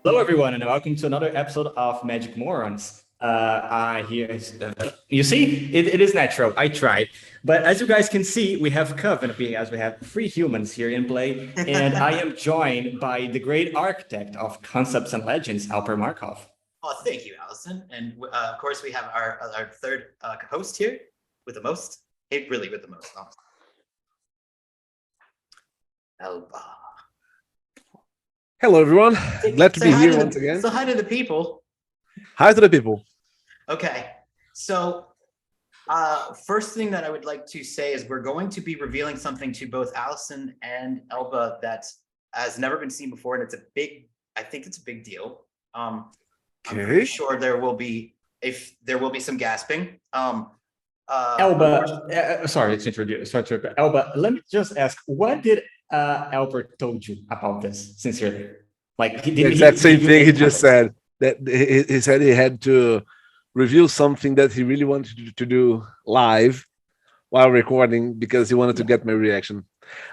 Hello, everyone, and welcome to another episode of Magic Morons. You see, it is natural. I tried. But as you guys can see, we have company as we have three humans here in play, and I am joined by the great architect of concepts and legends, Alper Markov. Oh, thank you, Alison. And of course, we have our third host here with the most. Really with the most, honestly. Elba. Hello, everyone. Glad to be here once again. So hi to the people. Hi to the people. Okay. So first thing that I would like to say is we're going to be revealing something to both Alison and Elba that has never been seen before. And I think it's a big deal. I'm pretty sure there will be some gasping. Elba, sorry to introduce. Elba, let me just ask, what did Alper told you about this? Sincerely, like the exact same thing he just said. That he said he had to reveal something that he really wanted to do live while recording because he wanted to get my reaction.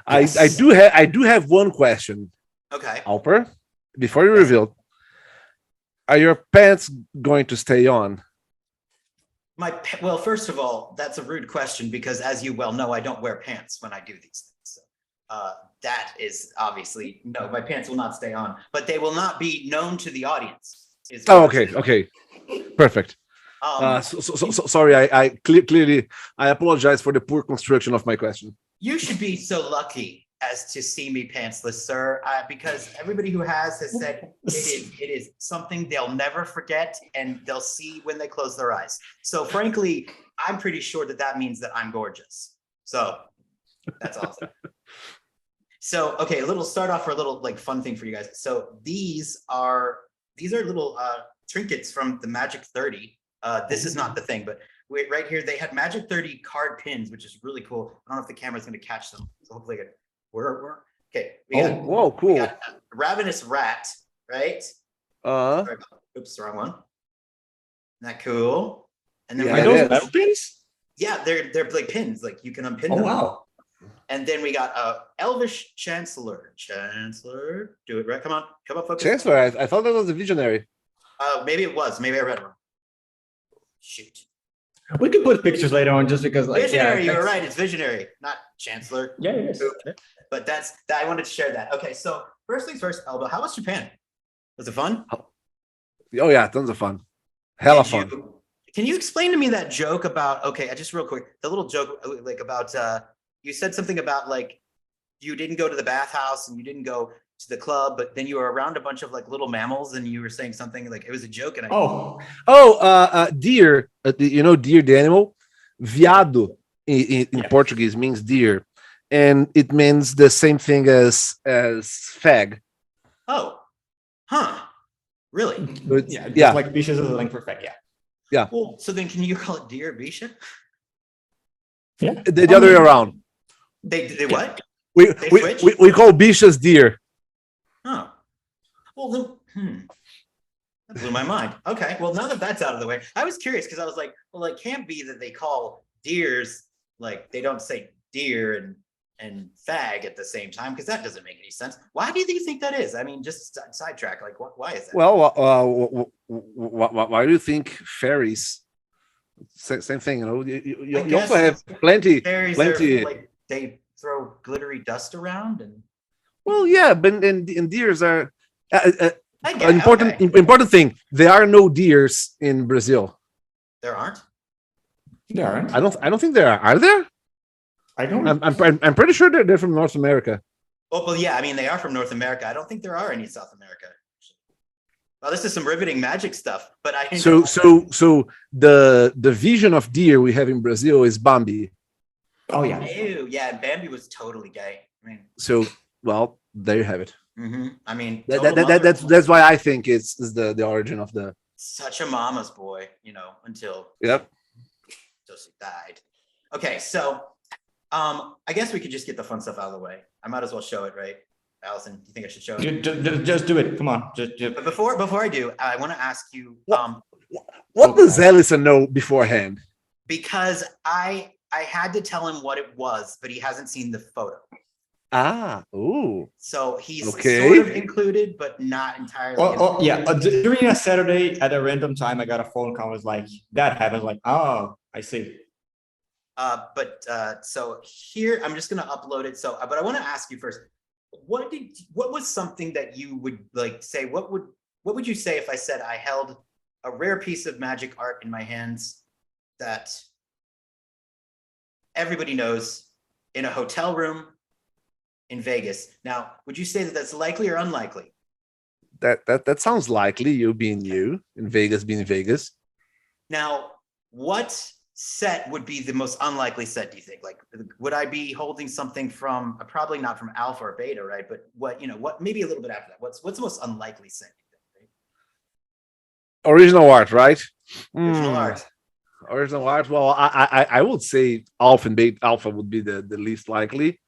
Yes. I do have one question. Okay, Alper, before you reveal, are your pants going to stay on? Well, first of all, that's a rude question because, as you well know, I don't wear pants when I do these things. So, that is obviously no. My pants will not stay on, but they will not be known to the audience. Okay, perfect. Sorry, I clearly I apologize for the poor construction of my question. You should be so lucky as to see me pantsless, sir, because everybody who has said it is something they'll never forget and they'll see when they close their eyes. So frankly, I'm pretty sure that means that I'm gorgeous. So that's awesome. So, okay, start off for a little like fun thing for you guys. So these are little trinkets from the Magic 30. This is not the thing, but right here, they had Magic 30 card pins, which is really cool. I don't know if the camera's going to catch them. So hopefully we're okay. Whoa, cool. We got Ravenous Rat, right? Oops, wrong one. Isn't that cool? And then are those metal pins? Yeah, they're like pins, like you can unpin them. Oh wow. And then we got Elvish Chancellor. Chancellor, do it right. Come on, focus. Chancellor, I thought that was a visionary. Maybe it was. Maybe I read it wrong. Shoot. We could put pictures later on just because like visionary, you're right. It's visionary, not Chancellor. Yeah, it is. But I wanted to share that. Okay, so first things first, Elba, how was Japan? Was it fun? Oh yeah, tons of fun. Hella fun. Can you explain to me that joke about just real quick, the little joke like about you said something about like you didn't go to the bathhouse and you didn't go to the club, but then you were around a bunch of like little mammals and you were saying something like it was a joke. And deer, deer, the animal, viado in Portuguese means deer, and it means the same thing as fag. Oh, huh? Really? Yeah. Like bicha is a link for fag. Yeah. Well, so then can you call it deer bicha? Yeah. The other way around. They what? We call bichas deer. Oh, well, that blew my mind. Okay, well, now that that's out of the way, I was curious because I was like, well, it can't be that they call deers like they don't say deer and fag at the same time because that doesn't make any sense. Why do you think that is? I mean, just sidetrack. Like, why is that? Well, why do you think fairies? Same thing, you also have plenty. Fairies are like they throw glittery dust around and. Well, yeah, but and deers are an important thing. There are no deers in Brazil. There aren't. There aren't. I don't think there are. Are there? I don't. I'm pretty sure they're from North America. Oh, well, yeah. I mean, they are from North America. I don't think there are any South America. Well, this is some riveting magic stuff. But so the vision of deer we have in Brazil is Bambi. Oh yeah. Ew, yeah. Bambi was totally gay. I mean. So. Well, there you have it. Mm-hmm. I mean, that's why I think it's the origin of the. Such a mama's boy, until. Yep. Until she died. Okay, so, I guess we could just get the fun stuff out of the way. I might as well show it, right, Alison? Do you think I should show it? Just do it. Come on. But before I do, I want to ask you. What does Alison know beforehand? Because I had to tell him what it was, but he hasn't seen the photo. Ooh. So he's Okay. sort of included, but not entirely. Yeah. During a Saturday at a random time, I got a phone call. It was like that happened. Like, oh, I see. So here I'm just gonna upload it. So, but I want to ask you first, what was something that you would like say? What would you say if I said I held a rare piece of magic art in my hands that everybody knows in a hotel room in Vegas? Now, would you say that that's likely or unlikely? That sounds likely. You being you, in Vegas being Vegas. Now, what set would be the most unlikely set, do you think? Like, would I be holding something from, probably not from Alpha or Beta, right? But what maybe a little bit after that. What's the most unlikely set, you think, right? Original art, right? Original art. Original art. Well, I would say Alpha and Beta Alpha would be the least likely.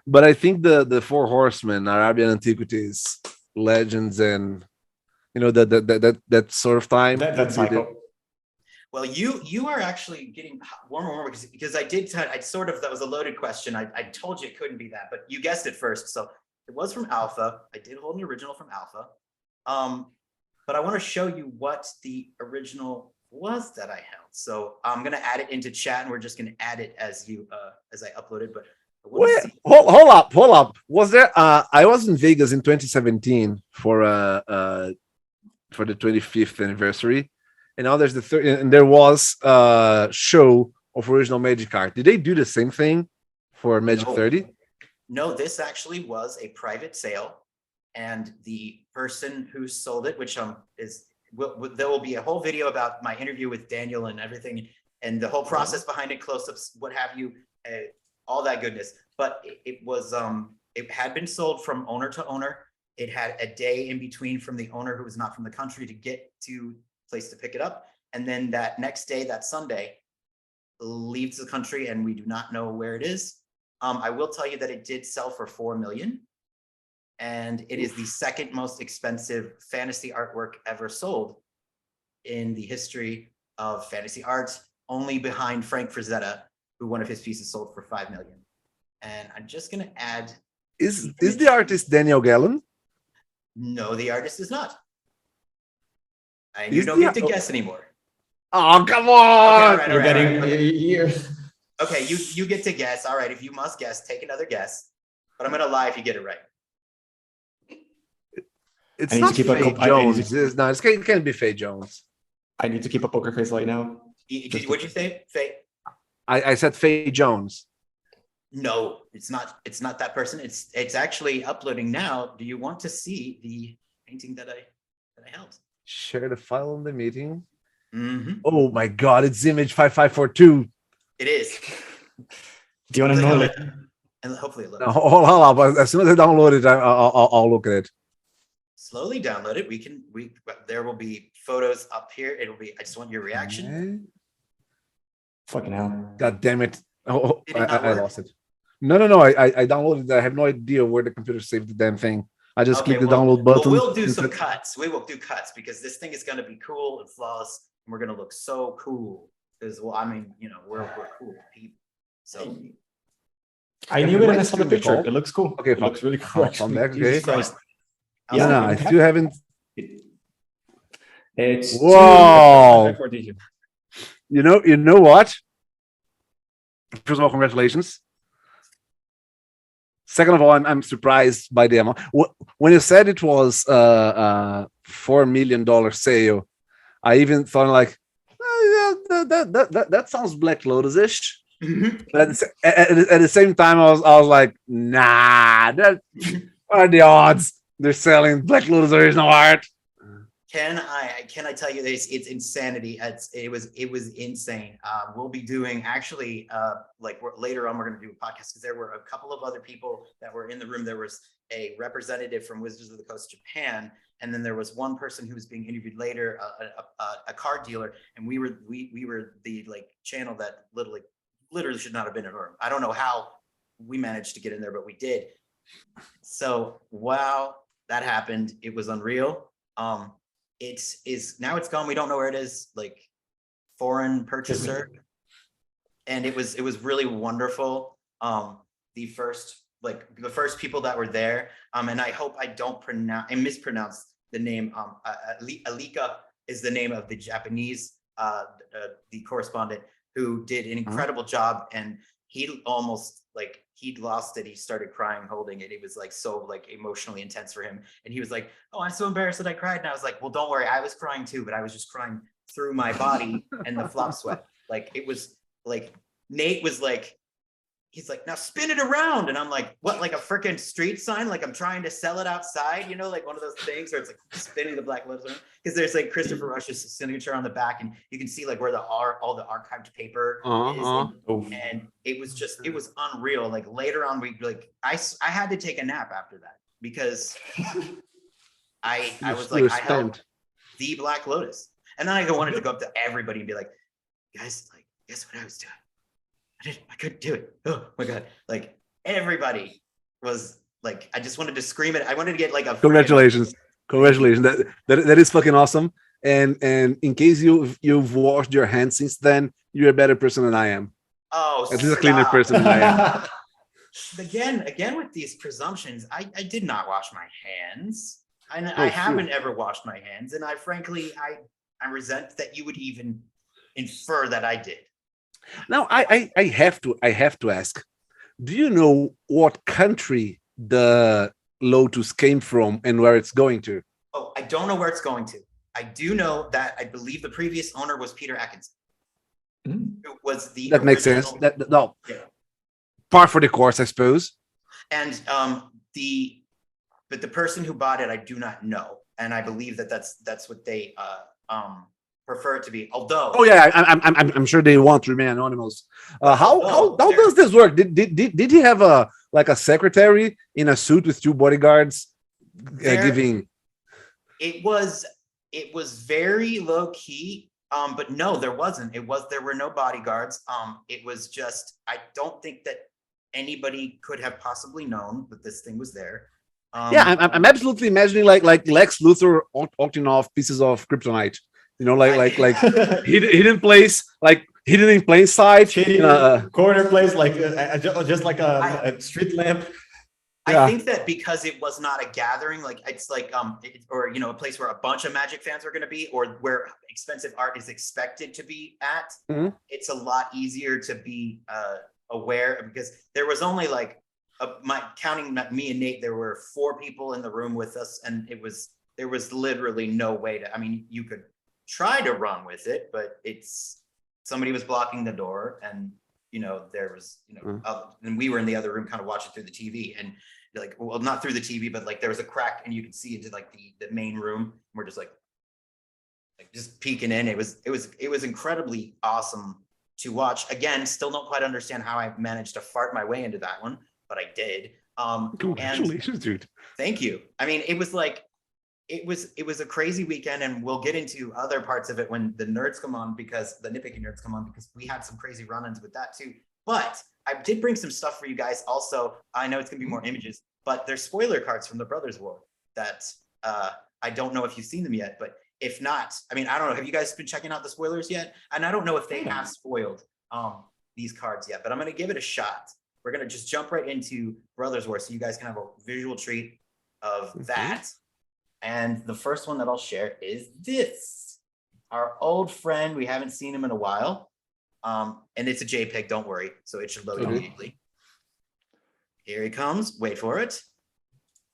But I think the Four Horsemen, Arabian Antiquities, Legends, and that sort of time. That's cycle. Well, you are actually getting warmer and warmer because I sort of, that was a loaded question. I told you it couldn't be that, but you guessed it first. So it was from Alpha. I did hold an original from Alpha. But I want to show you what the original was that I held. So I'm gonna add it into chat, and we're just gonna add it as I upload it. But wait, hold up. Was there? I was in Vegas in 2017 for the 25th anniversary. And now there's the third, and there was a show of original Magic art. Did they do the same thing for Magic 30? No, this actually was a private sale, and the person who sold it, which there will be a whole video about my interview with Daniel and everything, and the whole process behind it, close-ups, what have you, all that goodness. But it had been sold from owner to owner. It had a day in between from the owner who was not from the country to get to place to pick it up, and then that next day, that Sunday, leaves the country, and we do not know where it is. I will tell you that it did sell for $4 million, and it is the second most expensive fantasy artwork ever sold in the history of fantasy art, only behind Frank Frazetta, who one of his pieces sold for $5 million. And I'm just gonna add. Is the artist Daniel Gallen? No, the artist is not. And you don't get to guess anymore. Oh, come on! Okay, You're getting here. Okay, you get to guess. All right, if you must guess, take another guess. But I'm gonna lie if you get it right. It's not Faye Jones. No, it can't be Faye Jones. I need to keep a poker face right now. What'd you say, Faye? I said Faye Jones. No, it's not. It's not that person. It's actually uploading now. Do you want to see the painting that I held? Share the file in the meeting. Mm-hmm. Oh my God! It's image 5542. It is. Do you want to know it? And hopefully it looks. No, hold up. As soon as I download it, I'll look at it. Slowly download it. There will be photos up here. It'll be. I just want your reaction. Okay. Fucking hell! God damn it! Oh, I lost it. No. I downloaded it. I have no idea where the computer saved the damn thing. I just clicked the download button. We'll do some cuts. We will do cuts because this thing is going to be cool and flawless, and we're going to look so cool. Because, well, I mean, we're cool people. So I knew it when I saw the picture. It looks cool. Okay, it looks really cool. I'm back. Okay. Yeah, no, I still haven't. It's whoa. You know what? First of all, congratulations. Second of all, I'm surprised by the amount. When you said it was $4 million sale, I even thought like, that sounds Black Lotus-ish. Mm-hmm. But at the same time, I was like, nah, what are the odds? They're selling Black Lotus original art. Can I tell you this? It's insanity. It was insane. We'll be doing actually later on. We're going to do a podcast because there were a couple of other people that were in the room. There was a representative from Wizards of the Coast Japan, and then there was one person who was being interviewed later, a card dealer, and we were the channel that literally should not have been in a room. I don't know how we managed to get in there, but we did. So wow, that happened. It was unreal. Now it's gone. We don't know where it is. Foreign purchaser, and it was really wonderful. The first the first people that were there. And I hope I don't mispronounce the name. Alika is the name of the Japanese, the correspondent who did an incredible job. And he almost he'd lost it. He started crying, holding it. It was so emotionally intense for him. And he was like, "Oh, I'm so embarrassed that I cried." And I was like, "Well, don't worry. I was crying too, but I was just crying through my body and the flop sweat." It was Nate was he's like, "Now spin it around." And I'm like, "What, like a freaking street sign? Like I'm trying to sell it outside, one of those things where it's spinning the Black Lotus around?" Because there's Christopher Rush's signature on the back, and you can see where all the archived paper is. And it was unreal. Later on, I had to take a nap after that because I was I held the Black Lotus. And then I wanted to go up to everybody and be like, "Guys, guess what I was doing? I couldn't do it. Oh my God." Everybody was I just wanted to scream it. I wanted to get a congratulations. Congratulations. That is fucking awesome. And in case you've washed your hands since then, you're a better person than I am. Oh, at least a cleaner person than I am. Again with these presumptions, I did not wash my hands. I haven't ever washed my hands. And I frankly resent that you would even infer that I did. Now I have to ask, do you know what country the Lotus came from and where it's going to? Oh, I don't know where it's going to. I do know that I believe the previous owner was Peter Atkinson. Who was the that makes sense. No. Yeah. Par for the course, I suppose. And the person who bought it, I do not know. And I believe that's what they prefer it to be. Although, I'm sure they want to remain anonymous. How does this work? Did he have a secretary in a suit with two bodyguards giving? It was very low key. But no, there wasn't. There were no bodyguards. It was just, I don't think that anybody could have possibly known that this thing was there. I'm absolutely imagining like Lex Luthor auctioning off pieces of kryptonite. Hidden place, hidden in plain sight, corner place, just like a street lamp. I think that because it was not a gathering, it's a place where a bunch of Magic fans are going to be, or where expensive art is expected to be at. It's a lot easier to be aware, because there was only counting me and Nate, there were 4 people in the room with us, and there was literally no way to. I mean, you could try to run with it, but somebody was blocking the door, and there was, and we were in the other room kind of watching through the TV, and well, not through the TV, but there was a crack and you could see into the main room. We're just just peeking in. It was incredibly awesome to watch. Again, still don't quite understand how I managed to fart my way into that one, but I did. Congratulations, dude. Thank you. I mean, it was it was a crazy weekend, and we'll get into other parts of it when the nerds come on, because the nitpicky nerds come on, because we had some crazy run-ins with that too. But I did bring some stuff for you guys also. I know it's gonna be more images, but there's spoiler cards from the Brothers War that I don't know if you've seen them yet, but if not, I mean, I don't know. Have you guys been checking out the spoilers yet? And I don't know if they have spoiled these cards yet, but I'm gonna give it a shot. We're gonna just jump right into Brothers War so you guys can have a visual treat of that. And the first one that I'll share is this. Our old friend, we haven't seen him in a while. And it's a JPEG, don't worry. So it should load immediately. Here he comes, wait for it.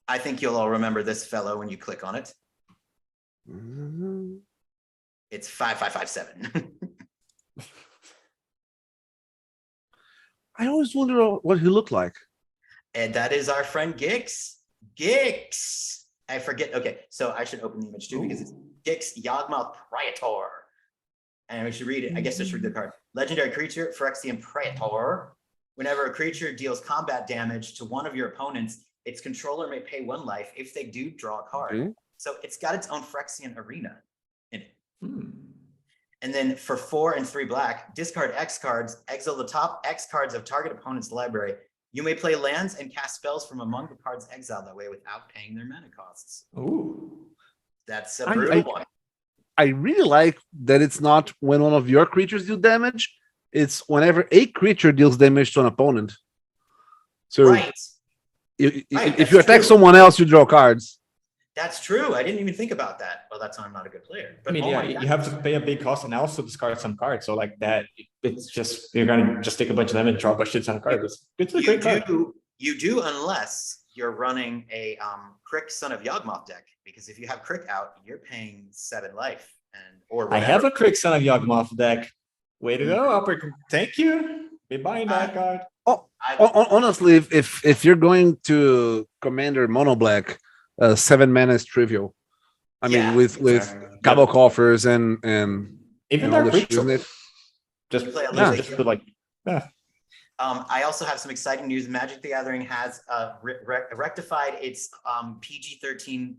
I think you'll all remember this fellow when you click on it. It's 5557. I always wonder what he looked like. And that is our friend Gix. Gix. I forget. Okay, so I should open the image too, because it's Gix Yawgmoth Praetor. And we should read it. I guess just read the card. Legendary creature, Phyrexian Praetor. Whenever a creature deals combat damage to one of your opponents, its controller may pay 1 life. If they do, draw a card. So it's got its own Phyrexian arena in it. And then for 4 and 3 black, discard X cards, exile the top X cards of target opponent's library. You may play lands and cast spells from among the cards exiled that way without paying their mana costs. Ooh. That's a brutal one. I really like that it's not when one of your creatures deal damage. It's whenever a creature deals damage to an opponent. So right. Right, if you that's attack true. someone else, you draw cards. That's true. I didn't even think about that. Well, that's why I'm not a good player. I But mean, oh yeah, my God. you have to pay a big cost and also discard some cards. So like that, it's just you're gonna just take a bunch of them and draw a shit ton of cards. It's a great card. You do unless you're running a Crick Son of Yawgmoth deck, because if you have Crick out, you're paying 7 life or I whatever. have a Crick Son of Yawgmoth deck. Way to go, Alper. Thank you. Be buying that card. Honestly, if you're going to Commander Mono Black, 7 mana is trivial. I mean, Yeah, with exactly. Cabo Coffers and Even all Dark the Ritual. isn't it? Just, play a yeah, little just like, yeah. I also have some exciting news. Magic the Gathering has rectified its PG-13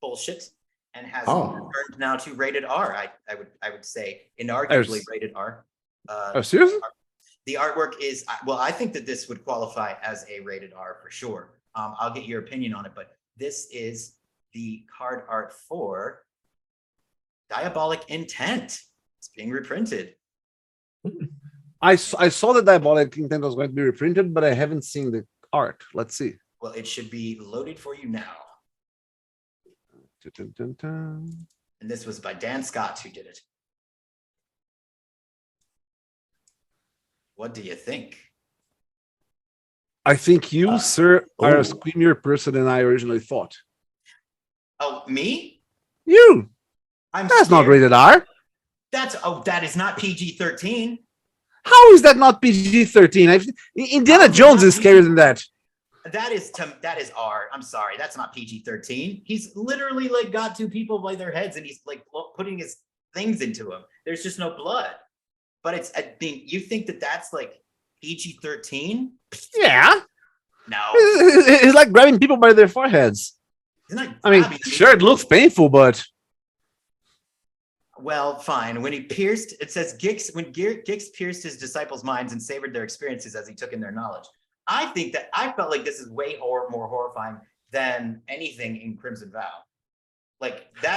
bullshit and has turned now to rated R. I would say inarguably rated R. Oh, seriously? The artwork is well. I think that this would qualify as a rated R for sure. I'll get your opinion on it, but this is the card art for Diabolic Intent. It's being reprinted. I saw that Diabolic Intent was going to be reprinted, but I haven't seen the art. Let's see. Well, it should be loaded for you now. Dun, dun, dun. And this was by Dan Scott who did it. What do you think? I think you, sir, are a squeamier person than I originally thought. Oh, me? You. I'm That's not scared. rated R. That is not PG-13. How is that not PG-13? Indiana Jones is scarier than that. That is R. I'm sorry, that's not PG-13. He's literally like got 2 people by their heads and he's like putting his things into them. There's just no blood. But it's, I mean, you think that that's like PG-13? Yeah. No. It's like grabbing people by their foreheads. I mean, sure, it looks painful, but well, fine. When he pierced, it says Gix pierced his disciples' minds and savored their experiences as he took in their knowledge. I think that I felt like this is way more horrifying than anything in Crimson Vow. Like that.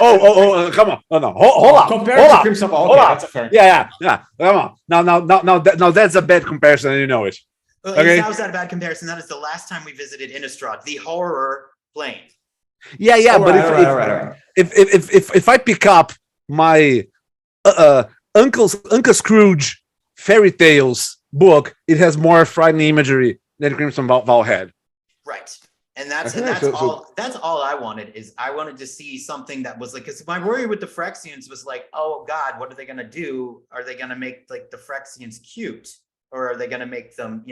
Come on. No. Hold on. Compared Hold to on. Crimson Ball, Hold okay, on. that's a fair. Yeah. Come on. Now that's a bad comparison, and you know it. Okay. That was not a bad comparison. That is the last time we visited Innistrad, the horror plane. Yeah, but if I pick up my Uncle Scrooge fairy tales book, it has more frightening imagery than Crimson Vow had. Right. And that's all I wanted is I wanted to see something that was like, because my worry with the Phyrexians was like, oh God, what are they gonna do? Are they gonna make like the Phyrexians cute? Or are they gonna make them,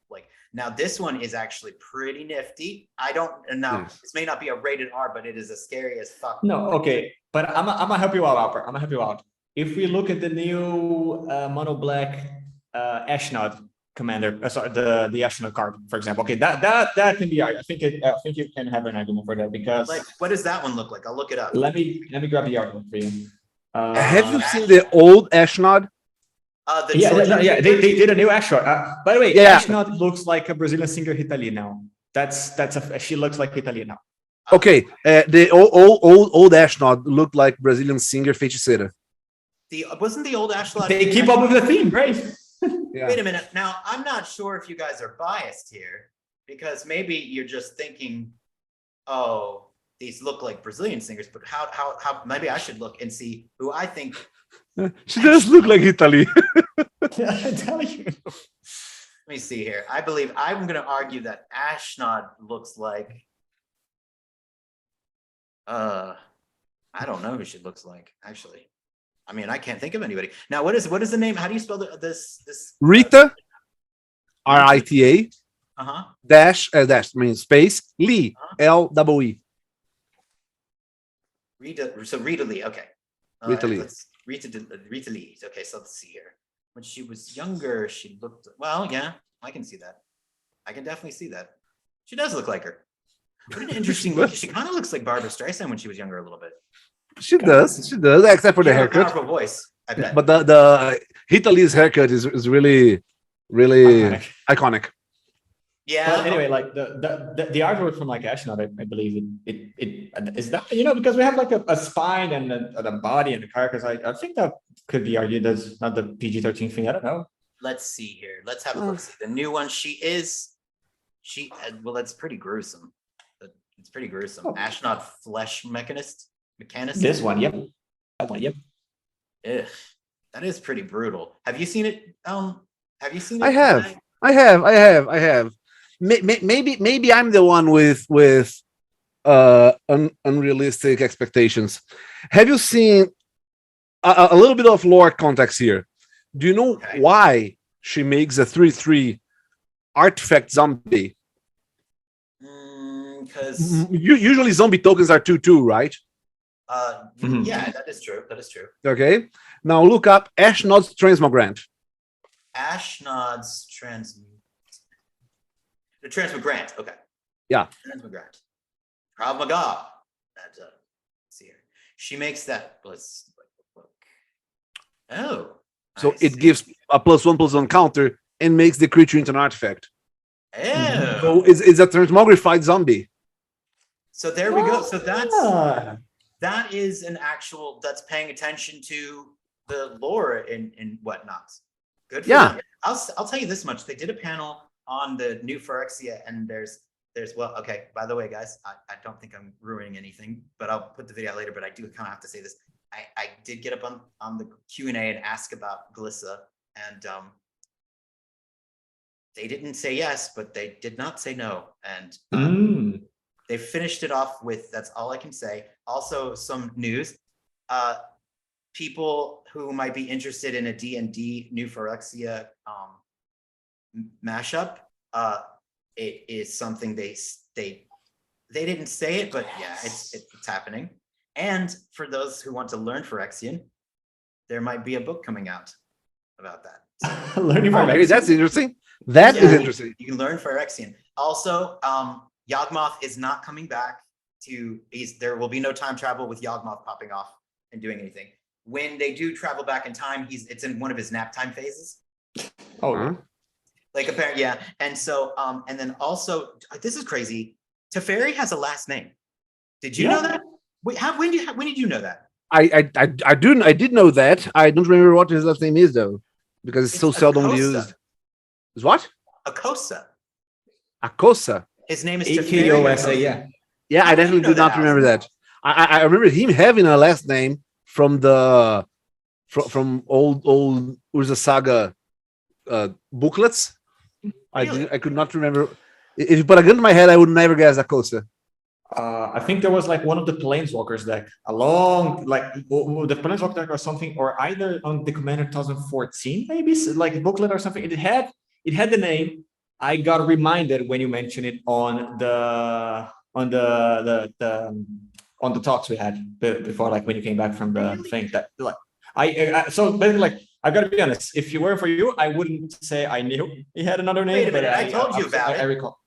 like now this one is actually pretty nifty. I don't know. This may not be a rated R, but it is as scary as fuck. No, okay. But I'm gonna help you out, Alper. I'm gonna help you out. If we look at the new mono black Ashnod commander, sorry, the Ashnod card, for example. Okay, that can be. I think you can have an argument for that because. Like, what does that one look like? I'll look it up. Let me grab the argument for you. Have you seen the old Ashnod? They did a new Ashnod. By the way, Ashnod looks like a Brazilian singer Hitali now. She looks like Hitali now. Okay, the old Ashnod looked like Brazilian singer Feiticeira. Wasn't the old Ashnod? They keep up with the theme, great. Yeah. Wait a minute. Now, I'm not sure if you guys are biased here because maybe you're just thinking, oh, these look like Brazilian singers, but how maybe I should look and see who I think. She does look like Italy. I tell you. Let me see here. I believe I'm going to argue that Ashnod looks like. I don't know who she looks like, actually. I mean, I can't think of anybody. Now, what is the name? How do you spell this? Rita, Rita, dash means space, Lee, Lee. Rita Lee, okay. Rita Lee. Rita Lee. Okay, so let's see here. When she was younger, she looked, well, yeah, I can see that. I can definitely see that. She does look like her. What an interesting look. She kind of looks like Barbara Streisand when she was younger a little bit. She does, except for the haircut. Powerful voice, I bet. But the Hitali's haircut is really iconic. Yeah. But anyway, like the artwork from like Ashnod, I believe it is that because we have like a spine and a body and a carcass. I think that could be argued as not the PG-13 thing. I don't know. Let's see here. Let's have a look. The new one. She is well, that's pretty gruesome. It's pretty gruesome. Oh. Astronaut flesh mechanist. This one, yep. That one, yep. Ugh, that is pretty brutal. Have you seen it? Have you seen it? I have. Maybe I'm the one with unrealistic expectations. Have you seen a little bit of lore context here? Do you know why she makes a 3/3 artifact zombie? Because Usually zombie tokens are 2/2, right? yeah, that is true. That is true. Okay. Now look up Ashnod's transmogrant. Ashnod's the transmogrant. Okay. Yeah. Transmogrant. Krav Maga. Let's see here. She makes that. Let's look. Oh. So I it see. gives a +1/+1 counter and makes the creature into an artifact. Oh. So it's a transmogrified zombie. So there we go. So Ah. that is an actual that's paying attention to the lore and whatnot. Good for Yeah. them. I'll tell you this much. They did a panel on the new Phyrexia, and there's well, okay, by the way, guys, I don't think I'm ruining anything, but I'll put the video out later, but I do kind of have to say this. I did get up on the Q&A and ask about Glissa, and they didn't say yes, but they did not say no. And they finished it off with, that's all I can say. Also, some news. People who might be interested in a D&D new Phyrexia mashup, it is something they didn't say it, but yeah, it's happening. And for those who want to learn Phyrexian, there might be a book coming out about that. Learning Okay, Phyrexian. that's interesting. That is interesting. You can learn Phyrexian. Also, Yawgmoth is not coming back there will be no time travel with Yawgmoth popping off and doing anything. When they do travel back in time, it's in one of his nap time phases. Oh, Huh? Like apparently, yeah. And so, and then also, this is crazy. Teferi has a last name. Did you know that? Wait, when did you know that? I did know that. I don't remember what his last name is though, because it's so seldom Acosta. used. Is what? Akosa. Acosta. His name is AKOSA, Teferi. yeah. Yeah, How I did you definitely know did not that, remember Alison? that. I remember him having a last name from the from old Urza Saga booklets. Really? I could not remember. If you put a gun to my head, I would never guess Acosta. I think there was like one of the Planeswalkers deck along like the Planeswalker deck or something, or either on the Commander 2014, maybe like a booklet or something. It had the name. I got reminded when you mentioned it on the talks we had before, like when you came back from the thing that like so basically like I gotta be honest, if it weren't for you, I wouldn't say I knew he had another name. Wait a minute, but I told you about it. I recall.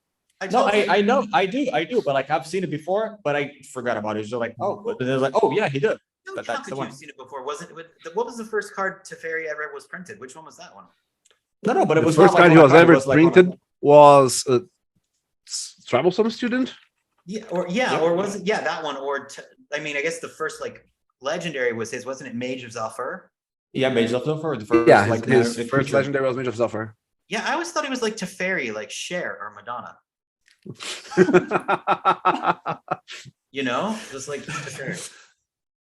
I No, told you. I know, I do, but like I've seen it before, but I forgot about it. So like, oh, but then it was like, oh yeah, he did. No, But how that's could the you one. have seen it before? What was the first card Teferi ever was printed? Which one was that one? No, but it The was first not like card he one was card, it ever was like one of- printed was Troublesome Student. Yeah, Yep. or was it? Yeah, that one. I mean, I guess the first like legendary was his, wasn't it? Mage of Zalfur. Yeah, Mage of Zalfur, the first Yeah, like his massive first creature. legendary was Mage of Zalfur. Yeah, I always thought he was like Teferi, like Cher or Madonna. You know, just like Teferi.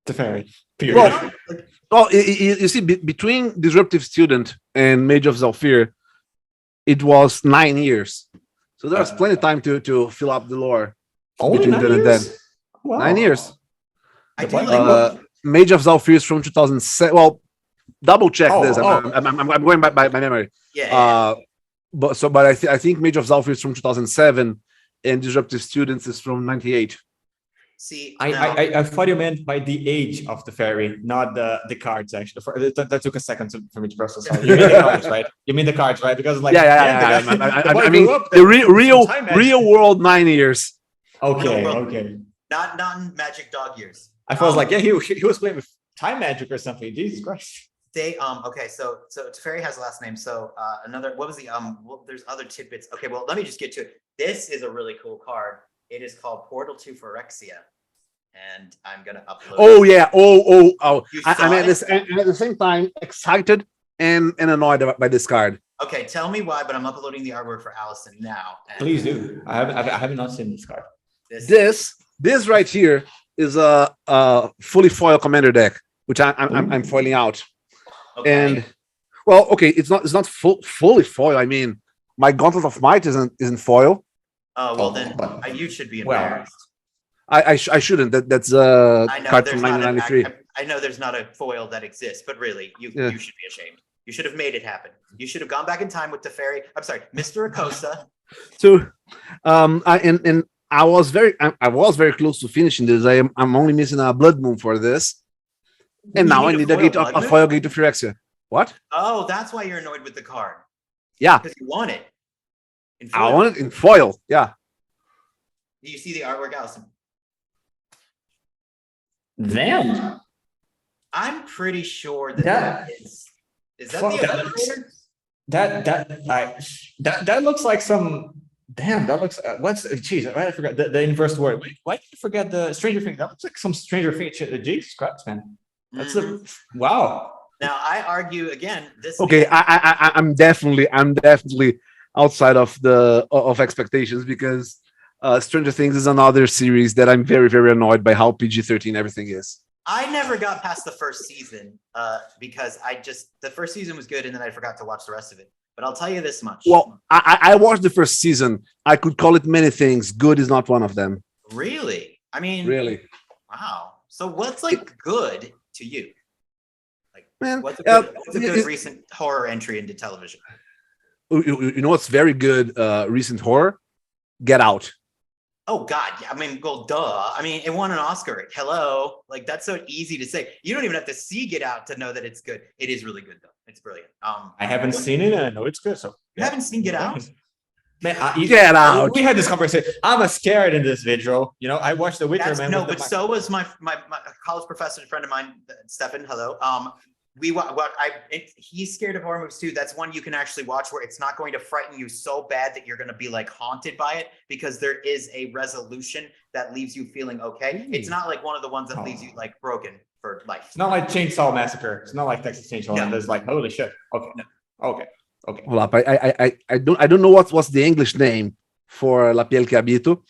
The fairy. You Well, know? Like, Oh, you see, between Disruptive Student and Mage of Zalfir, it was 9 years. So there was plenty of time to fill up the lore. Only between 9 then and years? then. Wow. 9 years. I The do Bible like book? Mage of Zalfir is from 2007. Well, double check Oh, this. I'm going by my memory. yeah. But I think Mage of Zalfir is from 2007, and Disruptive Students is from 98. See, I thought you meant by the age of the fairy, not the cards. Actually, that took a second for me to process. Sorry. You mean the cards, right? You mean the cards, right? Because like Yeah. the guy- the boy I mean, grew up the there, real some time magic. real world 9 years. Okay, No, okay. not in Magic Dog years. I was like, yeah, he was playing with time magic or something. Jesus Christ. They okay, so Teferi has a last name. So another, what was the well, there's other tidbits. Okay, well, let me just get to it. This is a really cool card. It is called Portal to Phyrexia, and I'm gonna upload. Oh it. yeah. Oh. You I'm saw at it? this and at the same time excited and annoyed by this card. Okay, tell me why, but I'm uploading the artwork for Alison now. And Please do. I haven't not seen this card. This right here is a fully foil commander deck, which I'm foiling out. Okay. And well, okay, it's not fully foil. I mean, my Gauntlet of Might isn't foil. Oh well, then you should be Well, embarrassed. I shouldn't. That's a I know card there's from not 1993. I know there's not a foil that exists, but really, you should be ashamed. You should have made it happen. You should have gone back in time with Teferi. I'm sorry, Mr. Acosta. So, I was very close to finishing this. I'm only missing a Blood Moon for this, and now I need a foil Gate of Phyrexia. What? Oh, that's why you're annoyed with the card. Yeah, Because you want it. In I foil. want it in foil. Yeah. Do you see the artwork, Alison? Damn. I'm pretty sure that is that the Eliminator? That looks like some. Damn, that looks. What's? Jeez, I forgot the inverse word. Wait, why did you forget the Stranger Things? That looks like some Stranger Things. Jesus Christ, man. That's a wow. Now I argue again. This Okay, I'm definitely outside of expectations because Stranger Things is another series that I'm very, very annoyed by how PG-13 everything is. I never got past the first season because the first season was good and then I forgot to watch the rest of it. But I'll tell you this much. Well, I watched the first season. I could call it many things. Good is not one of them. Really? I mean, Really? wow. So what's like good to you? Like, Man, what's a good recent horror entry into television? You know what's very good recent horror? Get Out. Oh God, yeah. I mean, well, duh. I mean, it won an Oscar. Hello, like that's so easy to say. You don't even have to see Get Out to know that it's good. It is really good, though. It's brilliant. I haven't seen it, and I know it's good. So you haven't seen Get Out? Man, Get Out. We had this conversation. I'm scared in this video. You know, I watched The Witcher, man. No, but so was my college professor, a friend of mine, Stefan. Hello. He's scared of horror movies too. That's one you can actually watch where it's not going to frighten you so bad that you're going to be like haunted by it because there is a resolution that leaves you feeling okay. It's not like one of the ones that leaves you like broken for life. It's not like Chainsaw Massacre. It's not like Texas Chainsaw. No. And there's like, holy shit. Okay. No. Okay. Hold up. I don't know what's the English name for La Piel que Habito.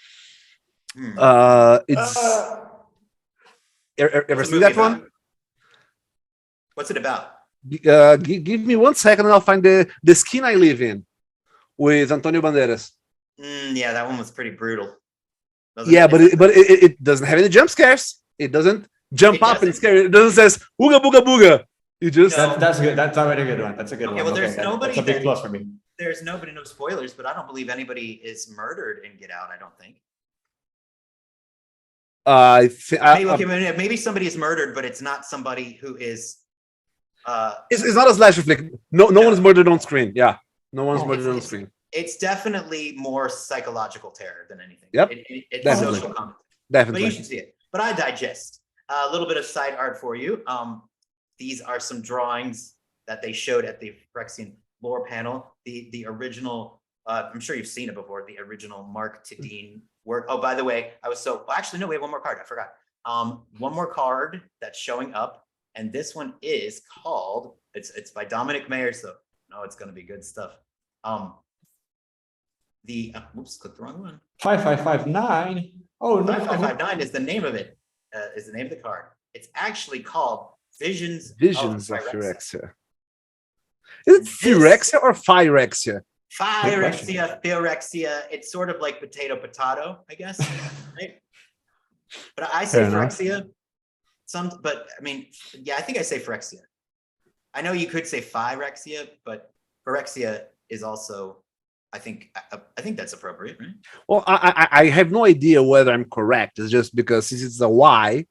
It's ever seen that one? What's it about? Give me 1 second and I'll find the Skin I Live In with Antonio Banderas. Yeah, that one was pretty brutal. But it doesn't have any jump scares. It doesn't jump up and scare. It doesn't says ooga booga booga. You just that's good. That's already a good one. That's a good one. Well, there's nobody. That's a big plus for me. There's nobody. No spoilers, but I don't believe anybody is murdered in Get Out. I don't think. Maybe somebody is murdered, but it's not somebody who is. It's not a slasher flick. No one is murdered on screen. Yeah, no one's murdered on screen. It's definitely more psychological terror than anything. Yep, it's definitely. social commentary. Definitely. But you should see it. But I digest. A little bit of side art for you. These are some drawings that they showed at the Phyrexian lore panel. The original. I'm sure you've seen it before. The original Mark Tadine work. Oh, by the way, actually no. Wait, one more card. I forgot. One more card that's showing up. And this one is called, it's by Dominic Mayers, so no, it's gonna be good stuff. Oops, clicked the wrong one. 5559. Oh no. 5559 is the name of it, is the name of the card. It's actually called Visions of Phyrexia. Is it Phyrexia or Phyrexia? Phyrexia. It's sort of like potato, I guess. Right? But I say Phyrexia. But I mean, yeah, I think I say Phyrexia. I know you could say Phyrexia, but Phyrexia is also, I think that's appropriate, right? Well, I have no idea whether I'm correct. It's just because since it's a Y,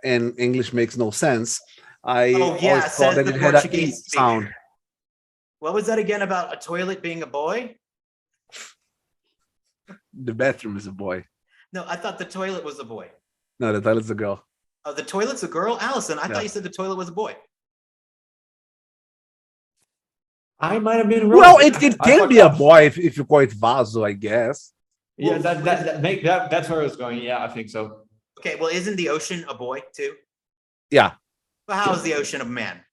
and English makes no sense. I always thought that it had an E sound. What was that again about a toilet being a boy? The bathroom is a boy. No, I thought the toilet was a boy. No, the toilet's a girl. Oh, the toilet's a girl? Allison, I thought you said the toilet was a boy. I might have been wrong. Well, it can be a boy if you call it vaso, I guess. Yeah, that's where I was going. Yeah, I think so. Okay, well, isn't the ocean a boy too? Yeah. Well, how is the ocean a man?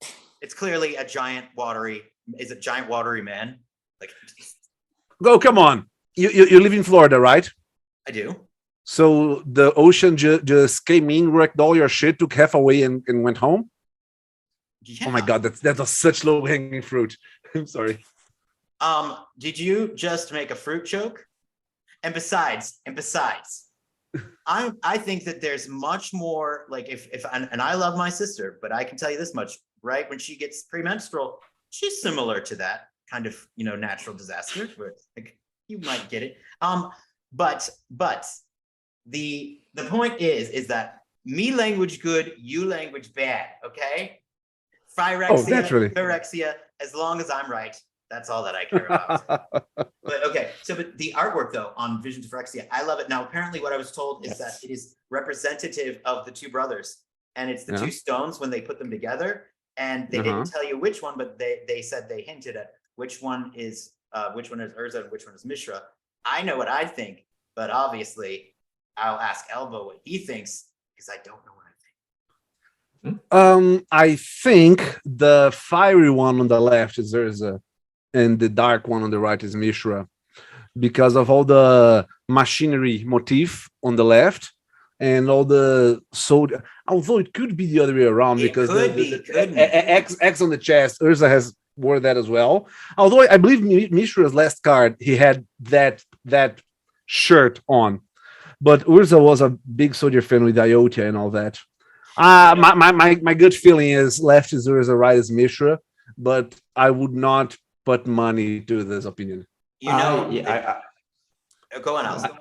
It's clearly a giant, watery is a giant watery man. Like, Go, come on. You live in Florida, right? I do. So the ocean just came in, wrecked all your shit, took half away, and went home. Yeah. Oh my god, that was such low hanging fruit. I'm sorry. Did you just make a fruit joke? And besides, I think that there's much more, like, if and I love my sister, but I can tell you this much, right? When she gets premenstrual, she's similar to that kind of, natural disaster where, like, you might get it. But the point is that me language good, you language bad, okay? Naturally. Phyrexia, as long as I'm right, that's all that I care about. But okay, but the artwork though on Visions of Phyrexia, I love it. Now, apparently what I was told is that it is representative of the two brothers, and it's the two stones when they put them together, and they didn't tell you which one, but they said they hinted at which one is Urza and which one is Mishra. I know what I think, but obviously I'll ask Elba what he thinks, because I don't know what I think. I think the fiery one on the left is Urza, and the dark one on the right is Mishra, because of all the machinery motif on the left and all the soda. Although it could be the other way around, because the X on the chest, Urza has wore that as well. Although I believe Mishra's last card, he had that shirt on, but Urza was a big soldier fan with Iotia and all that. My good feeling is left is Urza, right is Mishra, but I would not put money to this opinion. Go on, Alison.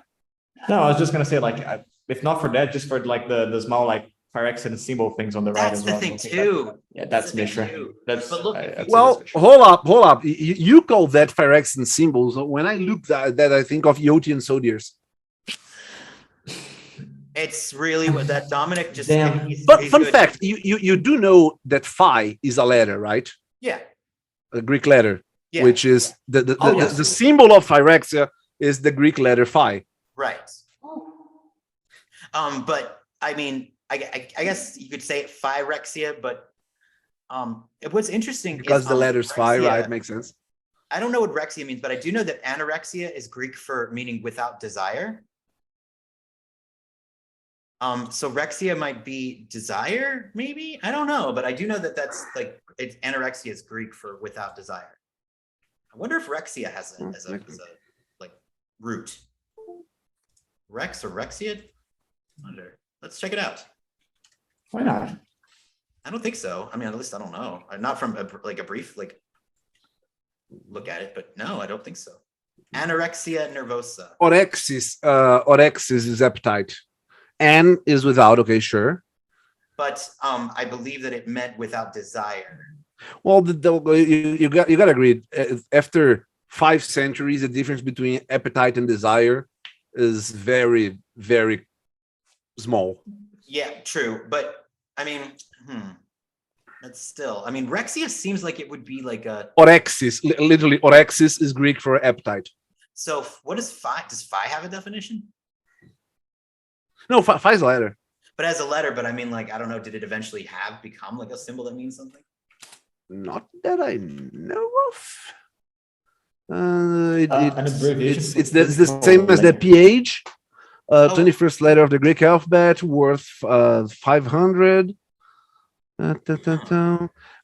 No, I was just gonna say, like, if not for that, just for like the small like Phyrexian symbol things on the right as well. That's the thing too. That's Mishra. That's but look, well, hold up. You call that Phyrexian symbols. When I look at that, I think of Yotian soldiers. It's really what that Dominic just. But fun fact, you do know that Phi is a letter, right? Yeah. A Greek letter, which is the symbol of Phyrexia is the Greek letter Phi. Right. But I mean, I guess you could say Phyrexia, but what's interesting because is the letter's Phi, right? Makes sense. I don't know what rexia means, but I do know that anorexia is Greek for meaning without desire. So rexia might be desire, maybe? I don't know, but I do know that that's like anorexia is Greek for without desire. I wonder if rexia has a like root. Rex or rexia? I wonder. Let's check it out. Why not? I don't think so. I mean, at least I don't know. Not from a brief look at it, but no, I don't think so. Anorexia nervosa. Orexis is appetite. N is without, okay, sure. But I believe that it meant without desire. Well, you got to agree. After 5 centuries, the difference between appetite and desire is very, very small. Yeah, true. But I mean, that's still. I mean, rexia seems like it would be like a orexis. Literally, orexis is Greek for appetite. So, what is phi? Does phi have a definition? No, phi is a letter. But as a letter, but I mean, like, I don't know, did it eventually become like a symbol that means something? Not that I know of. It's the same as the PH, 21st letter of the Greek alphabet, worth 500.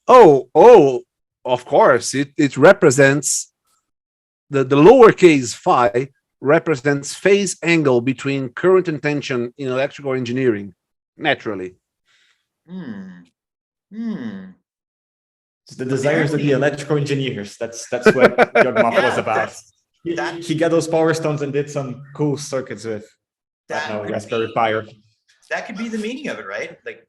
Oh, of course, it represents the lowercase phi represents phase angle between current and tension in electrical engineering, naturally. It's the desires of the electrical engineers. That's what Yogmoth was about. He got those power stones and did some cool circuits with Raspberry Pi. That could be the meaning of it, right? Like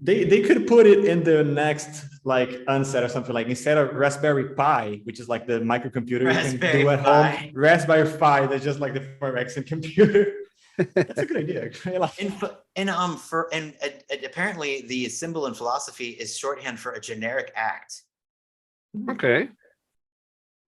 they could put it in the next like unset or something, like instead of Raspberry Pi, which is like the microcomputer you can do at home, Raspberry Pi, that's just like the Phyrexian computer. That's a good idea. And apparently the symbol in philosophy is shorthand for a generic act. Okay.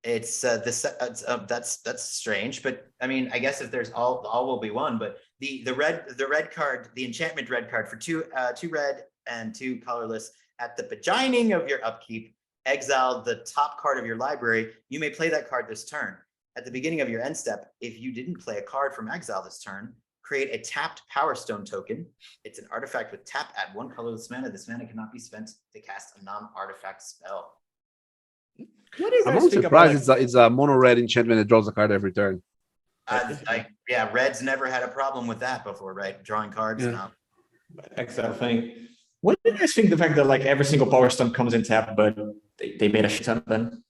It's that's strange, but I mean, I guess if there's all will be one, but the red card, the enchantment red card for two red and 2 colorless at the beginning of your upkeep, exile the top card of your library. You may play that card this turn. At the beginning of your end step, if you didn't play a card from exile this turn, create a tapped Power Stone token. It's an artifact with tap, add 1 colorless mana. This mana cannot be spent to cast a non-artifact spell. What do you I'm guys only think surprised about, it's a mono red enchantment that draws a card every turn. Yeah, Red's never had a problem with that before, right? Drawing cards. Yeah. No. exact thing? What do you guys think the fact that like every single Power Stone comes in tap, but they made a shit ton of them?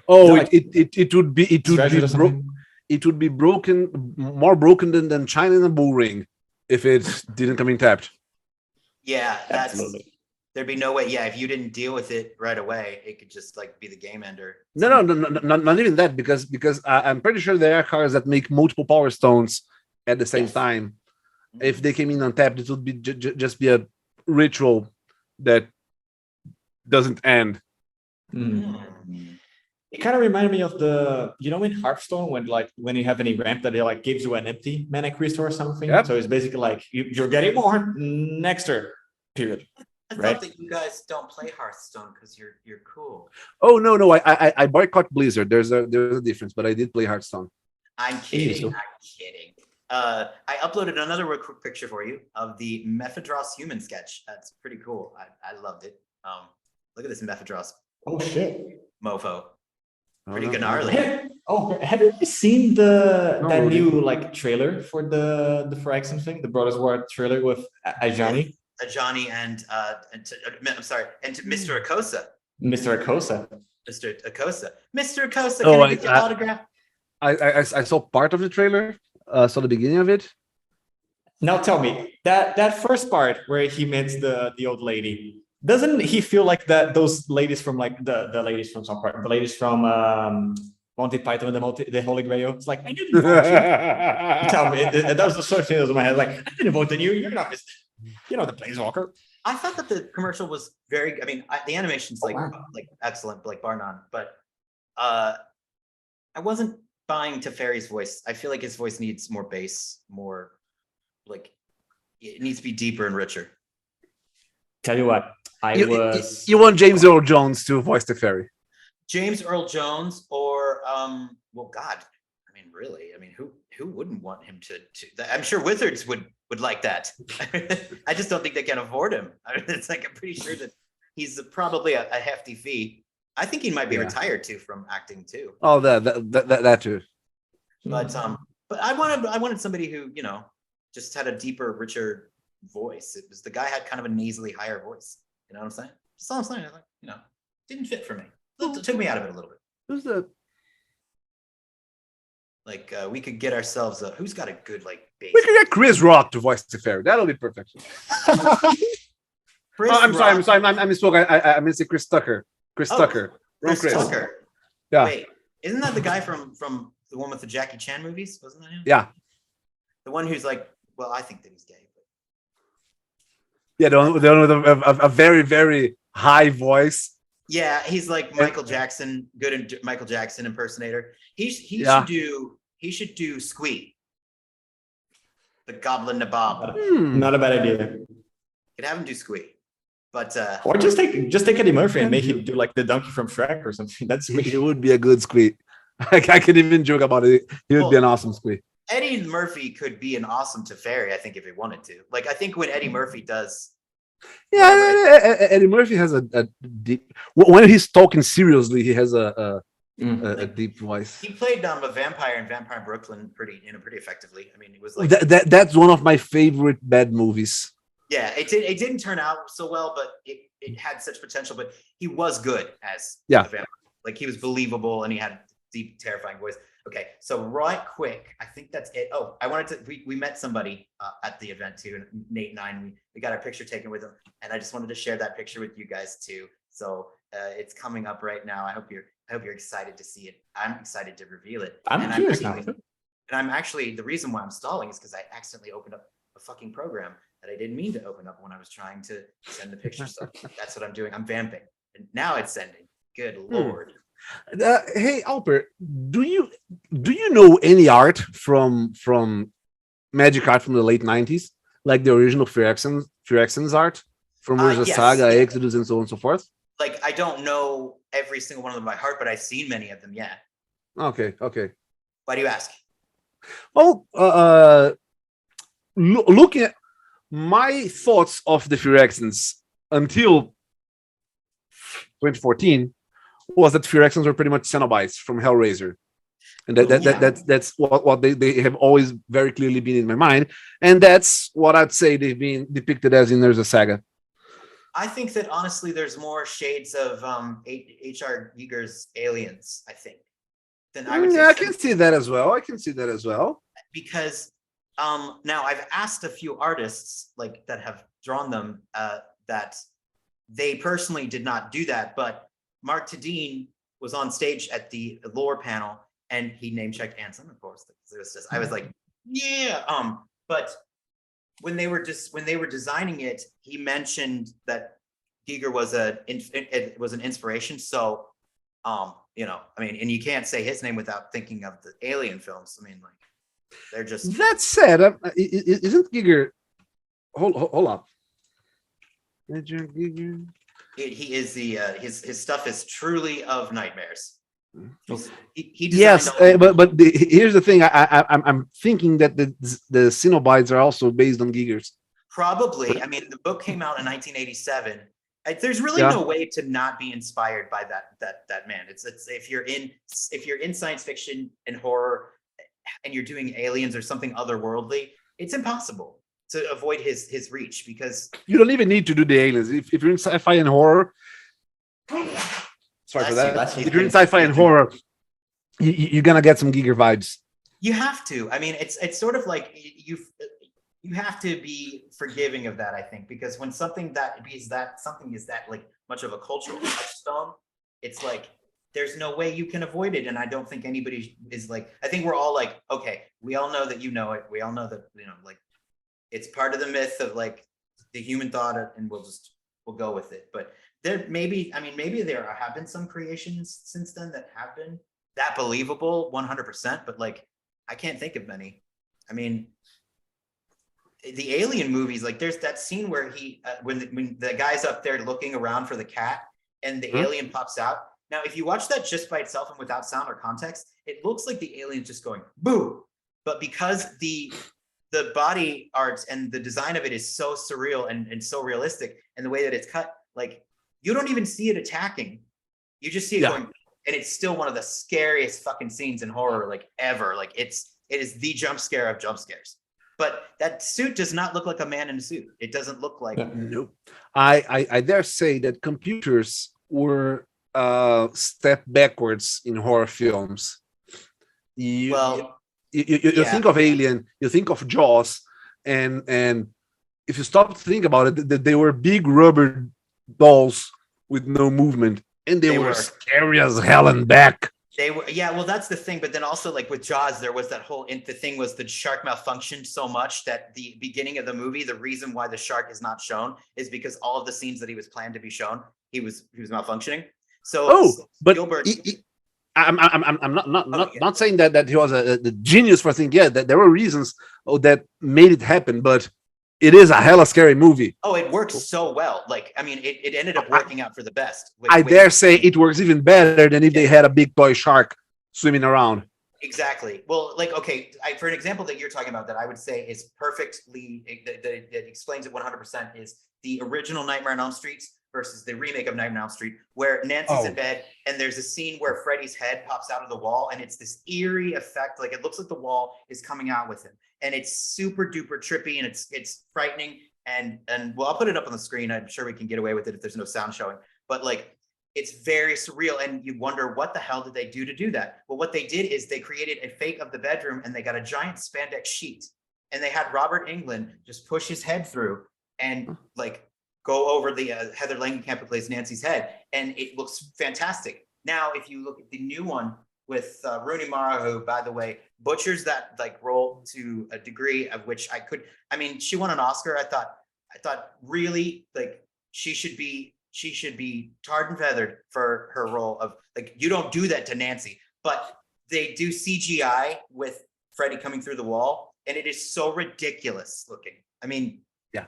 Oh, Like it would be Treasures or something? it would be broken, more broken than China in a bull ring if it didn't come in tapped. Yeah, that's Absolutely. there'd be no way. Yeah, if you didn't deal with it right away, it could just like be the game ender. No, not even that, because I'm pretty sure there are cards that make multiple Power Stones at the same Yes. time. If they came in untapped, it would be just be a ritual that doesn't end. Mm. It kind of reminded me of the, you know, in Hearthstone when you have any ramp that it like gives you an empty mana crystal or something. Yep. So it's basically like you're getting more next turn. Period. I Right. thought that you guys don't play Hearthstone because you're cool. Oh no, I boycott Blizzard. There's a difference, but I did play Hearthstone. I'm kidding. Ew. I'm kidding. I uploaded another real quick picture for you of the Mephidros human sketch. That's pretty cool. I loved it. Look at this Mephidros Oh shit. mofo. Pretty Oh, no. gnarly. Have you seen that really. new like trailer for the Phyrexian thing, the Brothers War trailer with Ajani, Johnny and I'm sorry, and to Mr. Akosa. Mr. Akosa? Mr. Akosa. Mr. Akosa, Oh, can I get your autograph? I saw part of the trailer, saw the beginning of it. Now tell me that first part where he meets the old lady. Doesn't he feel like that those ladies from like the ladies from some part, the ladies from Monty Python and the Holy Grail? It's like I didn't vote you. Tell me, that was the first thing that was in my head. Like I didn't vote you. You're not, you know, the Planeswalker. I thought that the commercial was very. I mean, the animation's like wow. like excellent, like bar none. But I wasn't buying Teferi's voice. I feel like his voice needs more bass, more like it needs to be deeper and richer. Tell you what, You want James Earl Jones to voice the fairy? James Earl Jones or well, God, I mean, really, I mean, who wouldn't want him to I'm sure Wizards would like that. I just don't think they can afford him. I mean, it's like I'm pretty sure that he's probably a hefty fee. I think he might be retired too from acting too. Oh, that too. But I wanted somebody who, you know, just had a deeper, richer voice. It was the guy had kind of a nasally higher voice. You know what I'm saying? That's all I'm saying. Like, you know, didn't fit for me. It took me out of it a little bit. Who's the? Like we could get ourselves a who's got a good like bass. We could get Chris Rock to voice the fairy. That'll be perfect. Chris I'm sorry. Rock- I misspoke. I meant to say Chris Tucker. Chris Oh, Tucker. Wrong Chris Chris. Tucker. Yeah. Wait, isn't that the guy from the one with the Jackie Chan movies? Wasn't that him? Yeah. The one who's like, well, I think that he's gay. But... Yeah. The one with a very, very high voice. Yeah, he's like Michael Jackson, Michael Jackson impersonator. He should do Squee, the Goblin Nabob. Not a bad idea. Could have him do Squee, but Or just take Eddie Murphy and make him do like the donkey from Shrek or something. That's It would be a good squeak. I could even joke about it. He would be an awesome squeak. Eddie Murphy could be an awesome Teferi, I think, if he wanted to. Like, I think when Eddie Murphy does. Yeah, Eddie Murphy has a deep. When he's talking seriously, he has a deep voice. He played a vampire in Vampire Brooklyn pretty effectively. I mean, it was like That's one of my favorite bad movies. yeah, it didn't turn out so well, but it had such potential. But he was good as Yeah. the vampire. Like he was believable and he had deep, terrifying voice. Okay, so right quick, I think that's it. Oh, I wanted to. We met somebody at the event too, Nate and I. We got our picture taken with him, and I just wanted to share that picture with you guys too. So it's coming up right now. I hope you're excited to see it. I'm excited to reveal it. I'm curious now. And I'm actually the reason why I'm stalling is because I accidentally opened up a fucking program that I didn't mean to open up when I was trying to send the picture. So that's what I'm doing. I'm vamping, and now it's sending. Good Lord. Hey Alper, do you know any art from Magic art from the late 90s, like the original Phyrexians art from Urza Yes, Saga, yeah. Exodus, and so on and so forth? Like, I don't know every single one of them by heart, but I've seen many of them. Yeah. Okay. Why do you ask? Well, looking at my thoughts of the Fear Accents until 2014 was that Fear Accents were pretty much Cenobites from Hellraiser. And that's what they have always very clearly been in my mind. And that's what I'd say they've been depicted as in There's a Saga. I think that honestly, there's more shades of H.R. Giger's Aliens, I think, than I would say. I can see that as well. Because now I've asked a few artists like that have drawn them that they personally did not do that, but Mark Tadine was on stage at the lore panel and he name checked Anson, of course. It was just, I was like, yeah. But when they were designing it, he mentioned that Giger was an inspiration. So, you know, I mean, and you can't say his name without thinking of the Alien films. I mean, like, they're just. That said, isn't Giger? Hold up. Giger. He is the his stuff is truly of nightmares. He yes, but here's the thing. I'm thinking that the Cenobites are also based on Gigers. Probably. I mean, the book came out in 1987. There's really no way to not be inspired by that man. It's if you're in science fiction and horror, and you're doing aliens or something otherworldly, it's impossible to avoid his reach because you don't even need to do the aliens. If you're in sci-fi and horror. Sorry for that. If you're in sci-fi and horror, you're gonna get some Giger vibes. You have to. I mean, it's sort of like you have to be forgiving of that, I think, because when something is that like much of a cultural touchstone, it's like there's no way you can avoid it. And I don't think anybody is like, I think we're all like, okay, we all know that you know it. We all know that, you know, like it's part of the myth of like the human thought, and we'll go with it. But maybe there have been some creations since then that have been that believable 100%, but like I can't think of many. I mean, the Alien movies, like there's that scene where he when the guy's up there looking around for the cat and the alien pops out. Now, if you watch that just by itself and without sound or context, it looks like the alien's just going boo. But because the body art and the design of it is so surreal and so realistic, and the way that it's cut, like you don't even see it attacking. You just see it going, and it's still one of the scariest fucking scenes in horror like ever. Like it is the jump scare of jump scares. But that suit does not look like a man in a suit. It doesn't look like. Nope. I dare say that computers were step backwards in horror films. You think of Alien, you think of Jaws, and if you stop to think about it, they were big rubber dolls with no movement, and they were scary as hell and back. They were, yeah, well, that's the thing. But then also, like with Jaws, there was that whole the thing was the shark malfunctioned so much that the beginning of the movie, the reason why the shark is not shown is because all of the scenes that he was planned to be shown, he was malfunctioning. So, but Spielberg, I'm not saying that he was a genius for thinking. Yeah, that there were reasons that made it happen, but it is a hella scary movie. Oh, it works so well. Like, I mean, it ended up working out for the best. I dare say it works even better than if they had a big toy shark swimming around. Exactly. Well, like, okay, for an example that you're talking about that I would say is perfectly, that explains it 100% is the original Nightmare on Elm Street versus the remake of Nightmare on Elm Street, where Nancy's in bed and there's a scene where Freddy's head pops out of the wall and it's this eerie effect. Like it looks like the wall is coming out with him. And it's super duper trippy and it's frightening. And well, I'll put it up on the screen. I'm sure we can get away with it if there's no sound showing. But like, it's very surreal. And you wonder, what the hell did they do to do that? Well, what they did is they created a fake of the bedroom and they got a giant spandex sheet. And they had Robert Englund just push his head through and like go over the Heather Langenkamp who plays Nancy's head. And it looks fantastic. Now, if you look at the new one with Rooney Mara, who, by the way, butchers that like role to a degree of which I mean, she won an Oscar. I thought really like she should be tarred and feathered for her role of like, you don't do that to Nancy, but they do CGI with Freddy coming through the wall. And it is so ridiculous looking. I mean,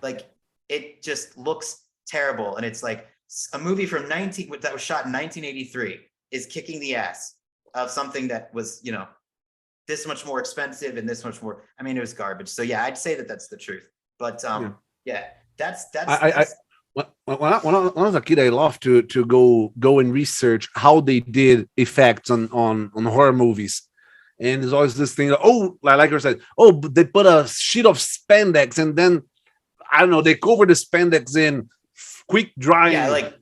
like it just looks terrible. And it's like a movie from that was shot in 1983 is kicking the ass of something that was, this much more expensive and this much more. I mean, it was garbage. So yeah, I'd say that that's the truth. But yeah, that's. When I was a kid, I loved to go and research how they did effects on horror movies. And there's always this thing, like you said, but they put a sheet of spandex and then, I don't know, they cover the spandex in quick drying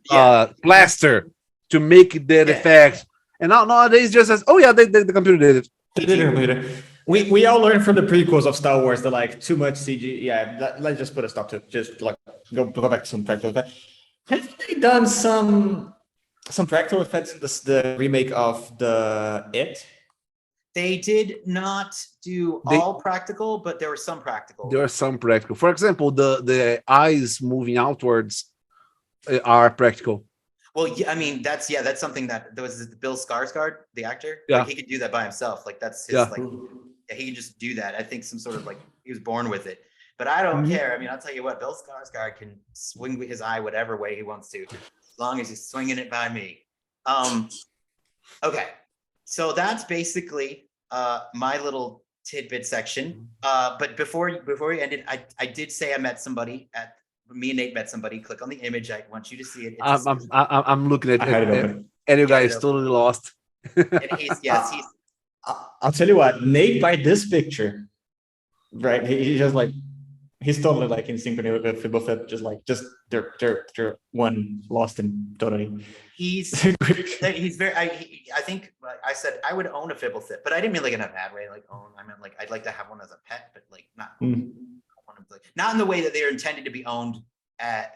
plaster to make it that effect. And nowadays just says, the computer did it. They did it. We all learned from the prequels of Star Wars that like too much CG. Yeah, let's just put a stop to it. Just like go back to some practical effects. Have they done some practical effects in the remake of the It? They did not do all practical, but there were some practical. There are some practical. For example, the eyes moving outwards are practical. Well, yeah, I mean that's something that there was Bill Skarsgård, the actor. Yeah, like, he could do that by himself. Like that's his he can just do that. I think some sort of like he was born with it. But I don't care. I mean, I'll tell you what, Bill Skarsgård can swing his eye whatever way he wants to, as long as he's swinging it by me. Okay, so that's basically my little tidbit section. But before we ended, I did say I met somebody me and Nate met somebody. Click on the image. I want you to see it. I'm looking at it, and you guys totally lost. And he's I'll tell you what, Nate by this picture, right? He's just like he's totally like in synchrony with Fibofib, just they're one lost him totally. He's very. I think I said I would own a Fibofib, but I didn't mean like in a bad way. Like own, I meant like I'd like to have one as a pet, but like not. Not in the way that they're intended to be owned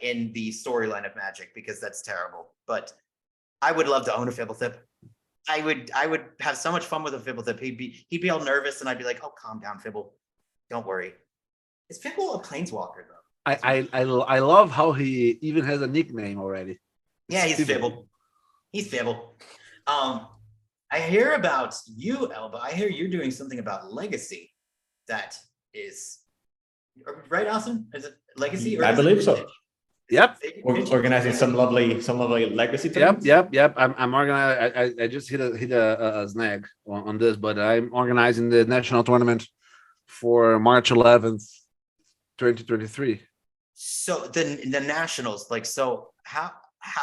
in the storyline of Magic, because that's terrible. But I would love to own a Fibblethip. I would have so much fun with a Fibblethip. He'd be all nervous, and I'd be like, "Oh, calm down, Fibble. Don't worry." Is Fibble a planeswalker though? I love how he even has a nickname already. Yeah, he's Fibble. He's Fibble. I hear about you, Elba. I hear you're doing something about Legacy. That is. Right, Alison? Is it Legacy? I believe so. Yep. We're organizing some lovely Legacy tournaments. Yep. I'm organizing. I just hit a snag on this, but I'm organizing the national tournament for March 11th, 2023. So the nationals, like, so how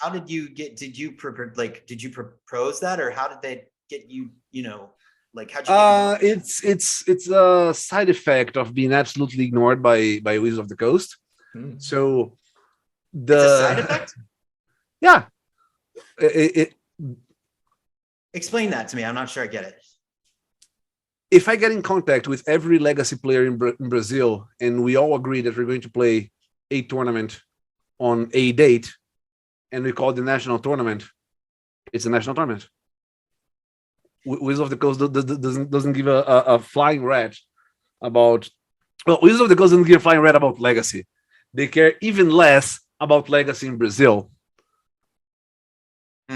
did you propose that, or how did they get you? Like how'd you it's a side effect of being absolutely ignored by Wizards of the Coast. So it's a side effect? Yeah. Explain that to me. I'm not sure I get it. If I get in contact with every Legacy player in Brazil and we all agree that we're going to play a tournament on a date and we call it the national tournament, it's a national tournament. Wizards of the Coast doesn't give a flying rat about. Well, Wizards of the Coast doesn't give a flying rat about Legacy. They care even less about Legacy in Brazil.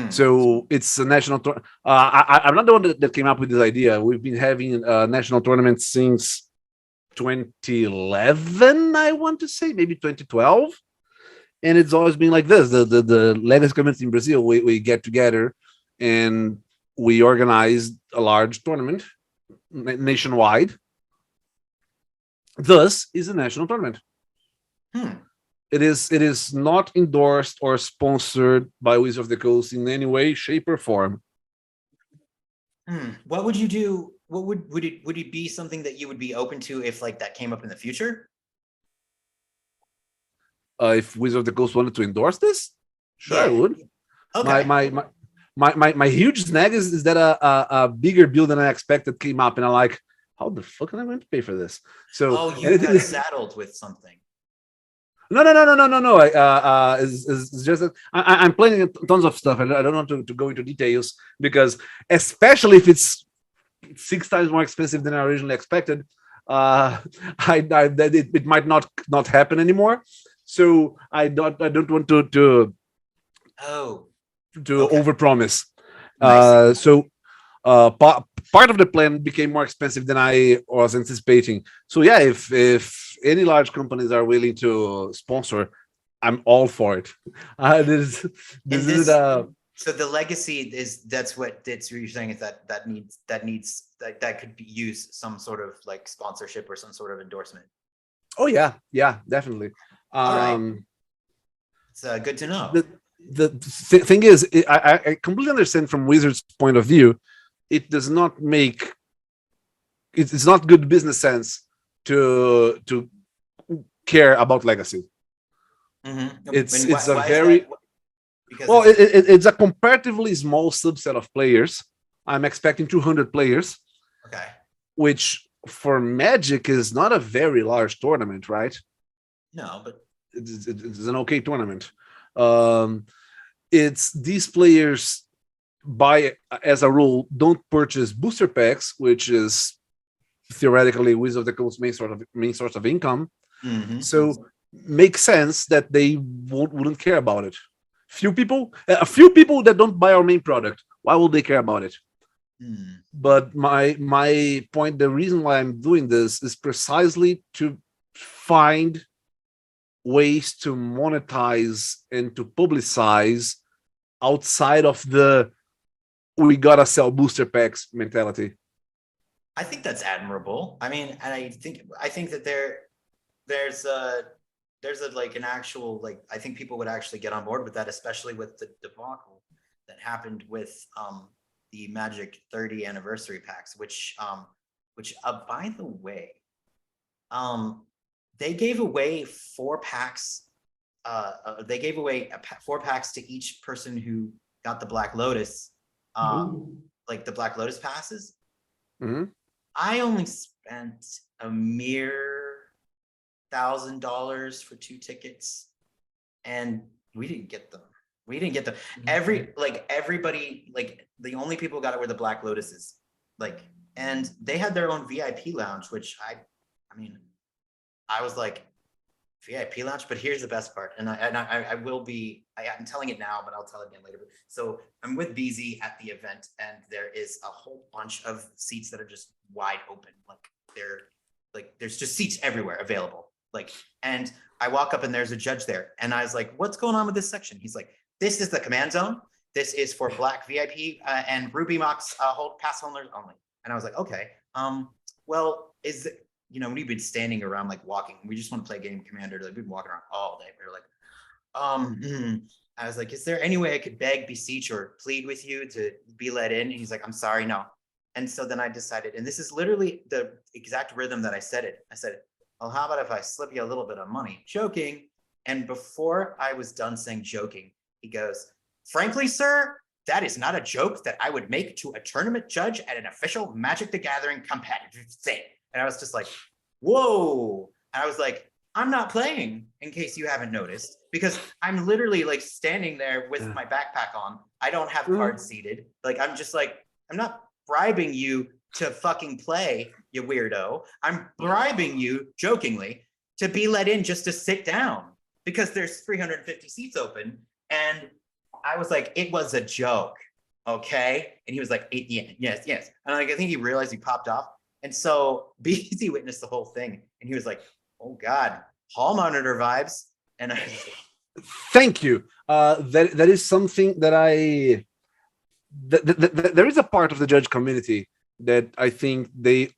So it's a national tournament. I'm not the one that came up with this idea. We've been having national tournaments since 2011, I want to say, maybe 2012, and it's always been like this. The Legacy community in Brazil, we get together and we organized a large tournament nationwide. Thus, is a national tournament. It is not endorsed or sponsored by Wizards of the Coast in any way, shape, or form. What would you do? What would it be something that you would be open to if like that came up in the future? If Wizards of the Coast wanted to endorse this, sure, I would. Okay. My huge snag is that a bigger bill than I expected came up, and I'm like, how the fuck am I going to pay for this? So you got saddled with something. No. It's just that I'm planning tons of stuff, and I don't want to go into details because, especially if it's 6 times more expensive than I originally expected, it might not happen anymore. So I don't want to overpromise. So part of the plan became more expensive than I was anticipating. So yeah, if any large companies are willing to sponsor, I'm all for it. This And is so the legacy that's what you're saying is that could be use some sort of like sponsorship or some sort of endorsement. oh yeah, definitely. All right. It's good to know. The thing is, I completely understand from Wizards' point of view. It does not make it's not good business sense to care about legacy. Mm-hmm. It's a very well. It's a comparatively small subset of players. I'm expecting 200 players. Okay. Which for Magic is not a very large tournament, right? No, but it's an okay tournament. It's these players by as a rule don't purchase booster packs, which is theoretically Wizards of the Coast's main source of income. Mm-hmm. So makes sense that they wouldn't care about it. A few people that don't buy our main product. Why would they care about it? Mm. But my point, the reason why I'm doing this is precisely to find ways to monetize and to publicize outside of the we gotta sell booster packs mentality. I think that's admirable. I mean, and I think that there's a like an actual like I think people would actually get on board with that, especially with the debacle that happened with the Magic 30 anniversary packs, which by the way, they gave away 4 packs. They gave away 4 packs to each person who got the Black Lotus, like the Black Lotus passes. Mm-hmm. I only spent a mere $1,000 for 2 tickets, and we didn't get them. Everybody, like the only people who got it were the Black Lotuses, like, and they had their own VIP lounge, which I mean, I was like, VIP lounge, but here's the best part, and I will be, I'm telling it now, but I'll tell it again later. So I'm with BZ at the event, and there is a whole bunch of seats that are just wide open, there's just seats everywhere available, like, and I walk up and there's a judge there, and I was like, what's going on with this section? He's like, this is the command zone. This is for Black VIP and Ruby Mox pass holders only. And I was like, okay, well, is it, we've been standing around like walking. We just want to play a game of Commander. Like we've been walking around all day. We were like, I was like, is there any way I could beg, beseech, or plead with you to be let in? And he's like, I'm sorry, no. And so then I decided, and this is literally the exact rhythm that I said it. I said, well, how about if I slip you a little bit of money? Joking. And before I was done saying joking, he goes, frankly, sir, that is not a joke that I would make to a tournament judge at an official Magic the Gathering competitive thing. And I was just like, whoa. And I was like, I'm not playing, in case you haven't noticed, because I'm literally like standing there with my backpack on. I don't have cards seated. Like, I'm just like, I'm not bribing you to fucking play, you weirdo. I'm bribing you, jokingly, to be let in just to sit down because there's 350 seats open. And I was like, it was a joke, okay? And he was like, yes. And like, I think he realized he popped off. And so BZ witnessed the whole thing, and he was like, "Oh God, hall monitor vibes." And I thank you. That is something that there is a part of the judge community that I think they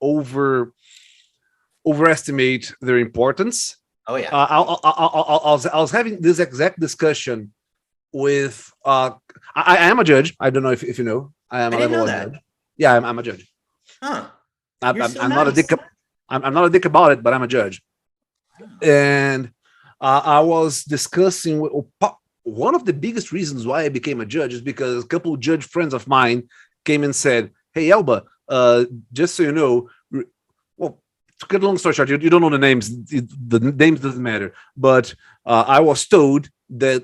overestimate their importance. Oh yeah. I was having this exact discussion with. I am a judge. I don't know if you know. I am a level 1 judge. Yeah, I'm a judge. Huh. I'm not a dick. I'm not a dick about it, but I'm a judge. Oh. And I was discussing one of the biggest reasons why I became a judge is because a couple of judge friends of mine came and said, "Hey, Elba, just so you know, well, to cut a long story short, you don't know the names. The names doesn't matter. But I was told that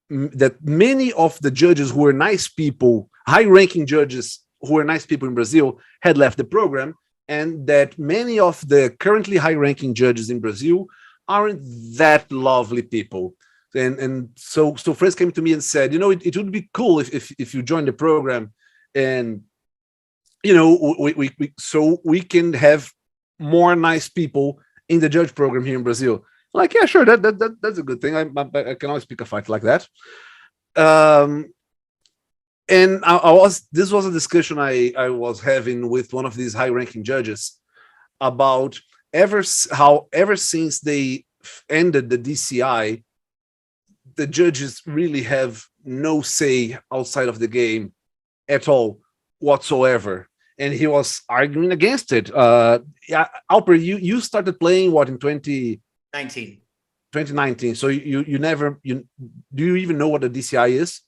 that many of the judges who were nice people, high-ranking judges who were nice people in Brazil had left the program, and that many of the currently high-ranking judges in Brazil aren't that lovely people. And so friends came to me and said, it would be cool if you join the program, and we can have more nice people in the judge program here in Brazil. Like, yeah, sure, that's a good thing. I can always pick a fight like that. And this was a discussion I was having with one of these high-ranking judges about ever since they ended the DCI, the judges really have no say outside of the game at all whatsoever. And he was arguing against it. Yeah, Alper, you started playing what in 2019? So you never do you even know what the DCI is?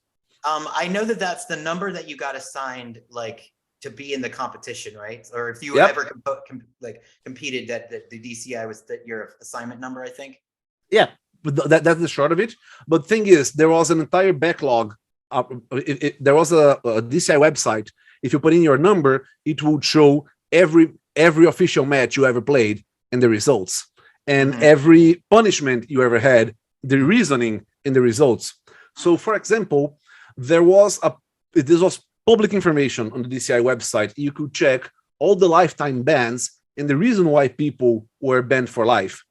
I know that that's the number that you got assigned, like, to be in the competition, right? Or if you Yep. ever competed, that the DCI was your assignment number, I think. Yeah, but that's the short of it. But thing is, there was an entire backlog. There was a DCI website. If you put in your number, it would show every official match you ever played and the results, and every punishment you ever had, the reasoning and the results. So, for example, this was public information on the DCI website. You could check all the lifetime bans and the reason why people were banned for life.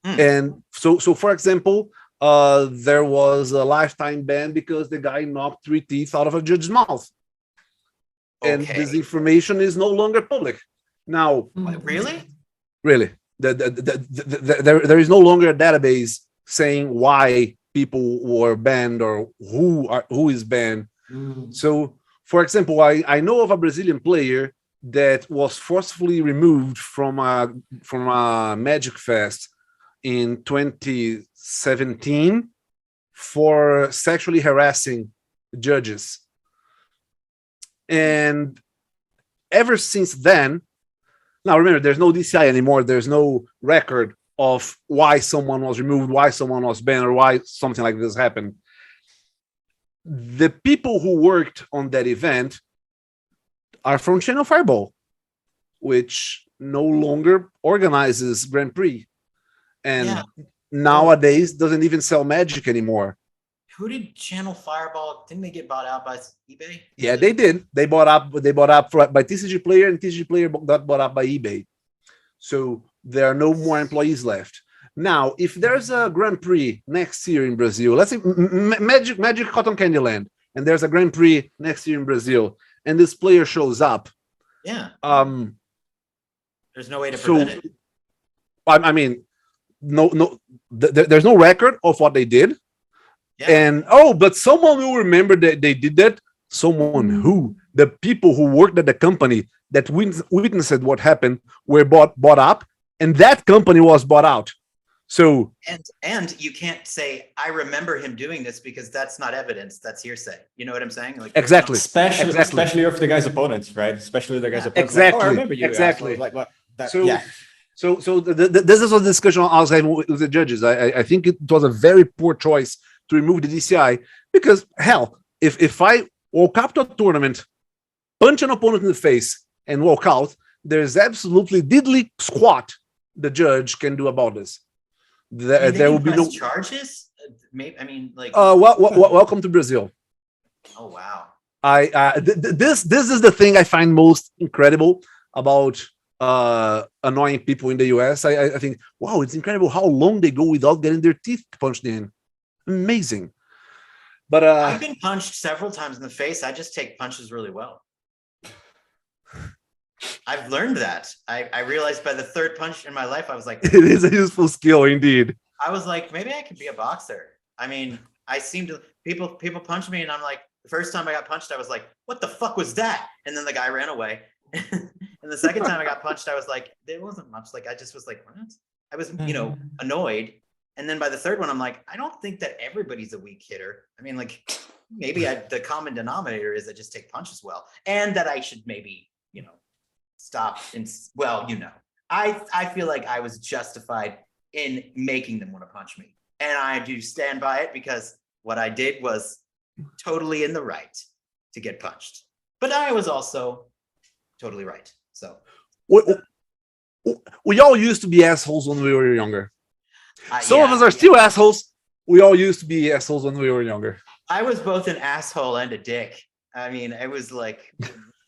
And so for example, there was a lifetime ban because the guy knocked 3 teeth out of a judge's mouth. And this information is no longer public. Now, really? There is no longer a database saying why people were banned or who is banned. So, for example, I know of a Brazilian player that was forcefully removed from a Magic Fest in 2017 for sexually harassing judges. And ever since then, now remember, there's no DCI anymore. There's no record of why someone was removed, why someone was banned, or why something like this happened. The people who worked on that event are from Channel Fireball, which no longer organizes Grand Prix. And nowadays doesn't even sell Magic anymore. Who did Channel Fireball? Didn't they get bought out by eBay? Yeah, they did. They bought up by TCG Player, and TCG Player got bought up by eBay. So there are no more employees left. Now, if there's a Grand Prix next year in Brazil, let's say Magic Cotton Candy Land, and there's a Grand Prix next year in Brazil, and this player shows up. Yeah. There's no way to prevent it. I mean, there's no record of what they did. Yeah. And but someone will remember that they did that. Someone who the people who worked at the company that witnessed what happened were bought up, and that company was bought out. So and you can't say I remember him doing this because that's not evidence. That's hearsay. You know what I'm saying? Like exactly. Especially of the guy's opponents, right? Especially the guy's opponents. Exactly. Like, I remember you. Exactly. Like what? So this is a discussion I was having with the judges. I think it was a very poor choice to remove the DCI because hell, if I walk up to a tournament, punch an opponent in the face, and walk out, there's absolutely diddly squat the judge can do about this. There will be no charges. Maybe, I mean, like. Welcome to Brazil. Oh wow. This is the thing I find most incredible about annoying people in the US. I think, wow, it's incredible how long they go without getting their teeth punched in. Amazing. But I've been punched several times in the face. I just take punches really well. I've learned that. I realized by the third punch in my life, I was like, it is a useful skill indeed. I was like, maybe I could be a boxer. I mean, I seem to people punch me, and I'm like, the first time I got punched, I was like, what the fuck was that? And then the guy ran away. And the second time I got punched, I was like, there wasn't much. Like I just was like, what? I was, annoyed. And then by the third one, I'm like, I don't think that everybody's a weak hitter. I mean, like maybe the common denominator is I just take punches well, and that I should maybe, stop. And I feel like I was justified in making them want to punch me, and I do stand by it because what I did was totally in the right to get punched, but I was also totally right. So we all used to be assholes when we were younger. Some of us are still assholes. We all used to be assholes when we were younger. I was both an asshole and a dick. I mean, it was like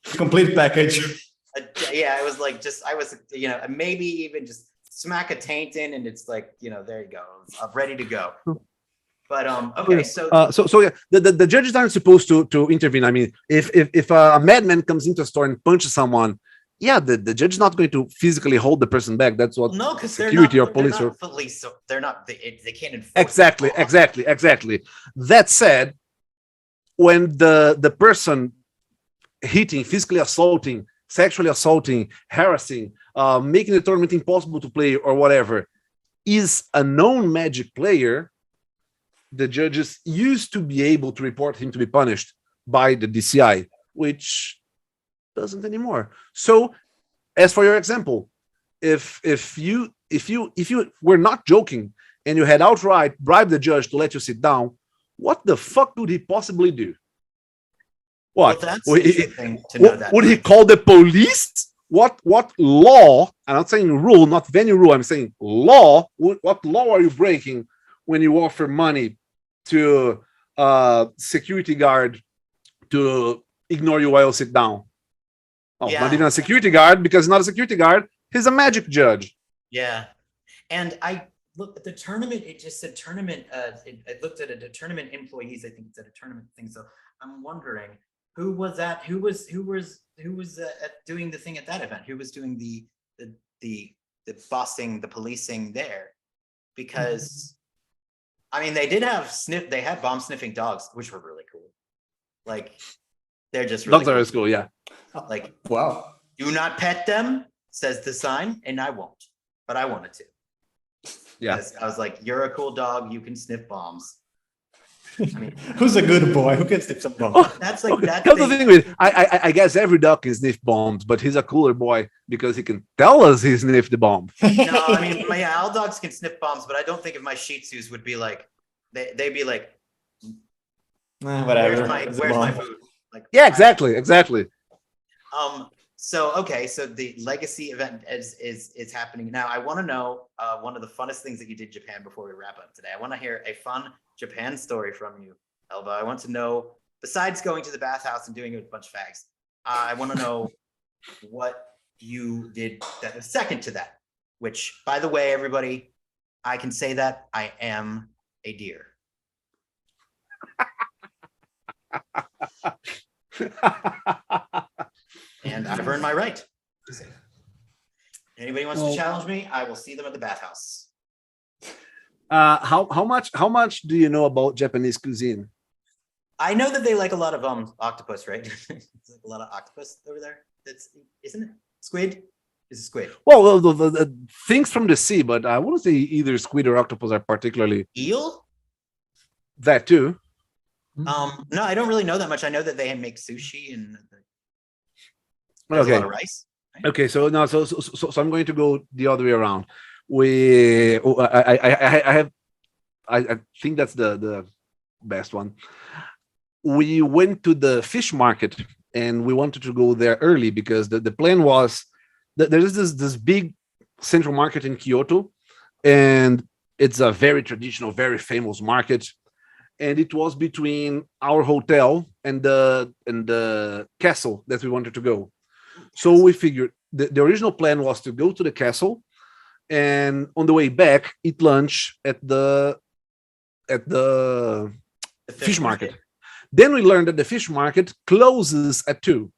complete package. Yeah, it was like I was, maybe even just smack a taint in, and it's like, there you go. I'm ready to go. But okay, so yeah, the judges aren't supposed to intervene. I mean, if a madman comes into a store and punches someone, yeah, the judge is not going to physically hold the person back. That's what no, because security or police they're or not police, so they can't enforce exactly. That said, when the person hitting, physically assaulting, sexually assaulting, harassing, making the tournament impossible to play or whatever, is a known Magic player, the judges used to be able to report him to be punished by the DCI, which doesn't anymore. So, as for your example, if you were not joking and you had outright bribed the judge to let you sit down, what the fuck could he possibly do? What? Well, that's interesting to know that. Would he call the police? What law? I'm not saying rule, not venue rule. I'm saying law. What law are you breaking when you offer money to a security guard to ignore you while you sit down? Oh, Yeah. not even a security guard, because not a security guard. He's a Magic judge. Yeah. And I looked at the tournament, it just said tournament, I looked at the tournament employees, I think it's at a tournament thing. So I'm wondering who was doing the thing at that event? Who was doing the bossing, the policing there? Because I mean, they had bomb sniffing dogs, which were really cool. Like, they're just really Dogs are cool, yeah. Like, Wow. do not pet them, says the sign, and I won't, but I wanted to. Yeah. Because I was like, you're a cool dog, you can sniff bombs. I mean, Who's a good boy? Who can sniff some bomb? that's like that Come to think of it, I guess every dog can sniff bombs, but he's a cooler boy because he can tell us he sniffed the bomb. No, I mean, all dogs can sniff bombs, but I don't think if my Shih Tzus would be like, they'd be like, Whatever. where's my food? Like, Yeah, exactly. So okay, so the legacy event is happening now. I want to know one of the funnest things that you did in Japan before we wrap up today. I want to hear a fun Japan story from you, Elba. I want to know, besides going to the bathhouse and doing it with a bunch of fags, I want to know what you did that was second to that. Which, by the way, everybody, I can say that I am a deer. And I've earned my right. Anybody wants to challenge me, I will see them at the bathhouse. How much do you know about Japanese cuisine? I know that they like a lot of octopus, right? It's like a lot of octopus over there. Isn't it squid? Is it squid? Well, the things from the sea, but I wouldn't say either squid or octopus are particularly Eel? that too. No, I don't really know that much. I know that they make sushi and there's a lot of rice. Right? Okay, so I'm going to go the other way around. I think that's the best one. We went to the fish market and we wanted to go there early because the plan was that there's this big central market in Kyoto, and it's a very traditional, very famous market. And it was between our hotel and the castle that we wanted to go. So we figured the original plan was to go to the castle, and on the way back, eat lunch at the fish market. Then we learned that the fish market closes at 2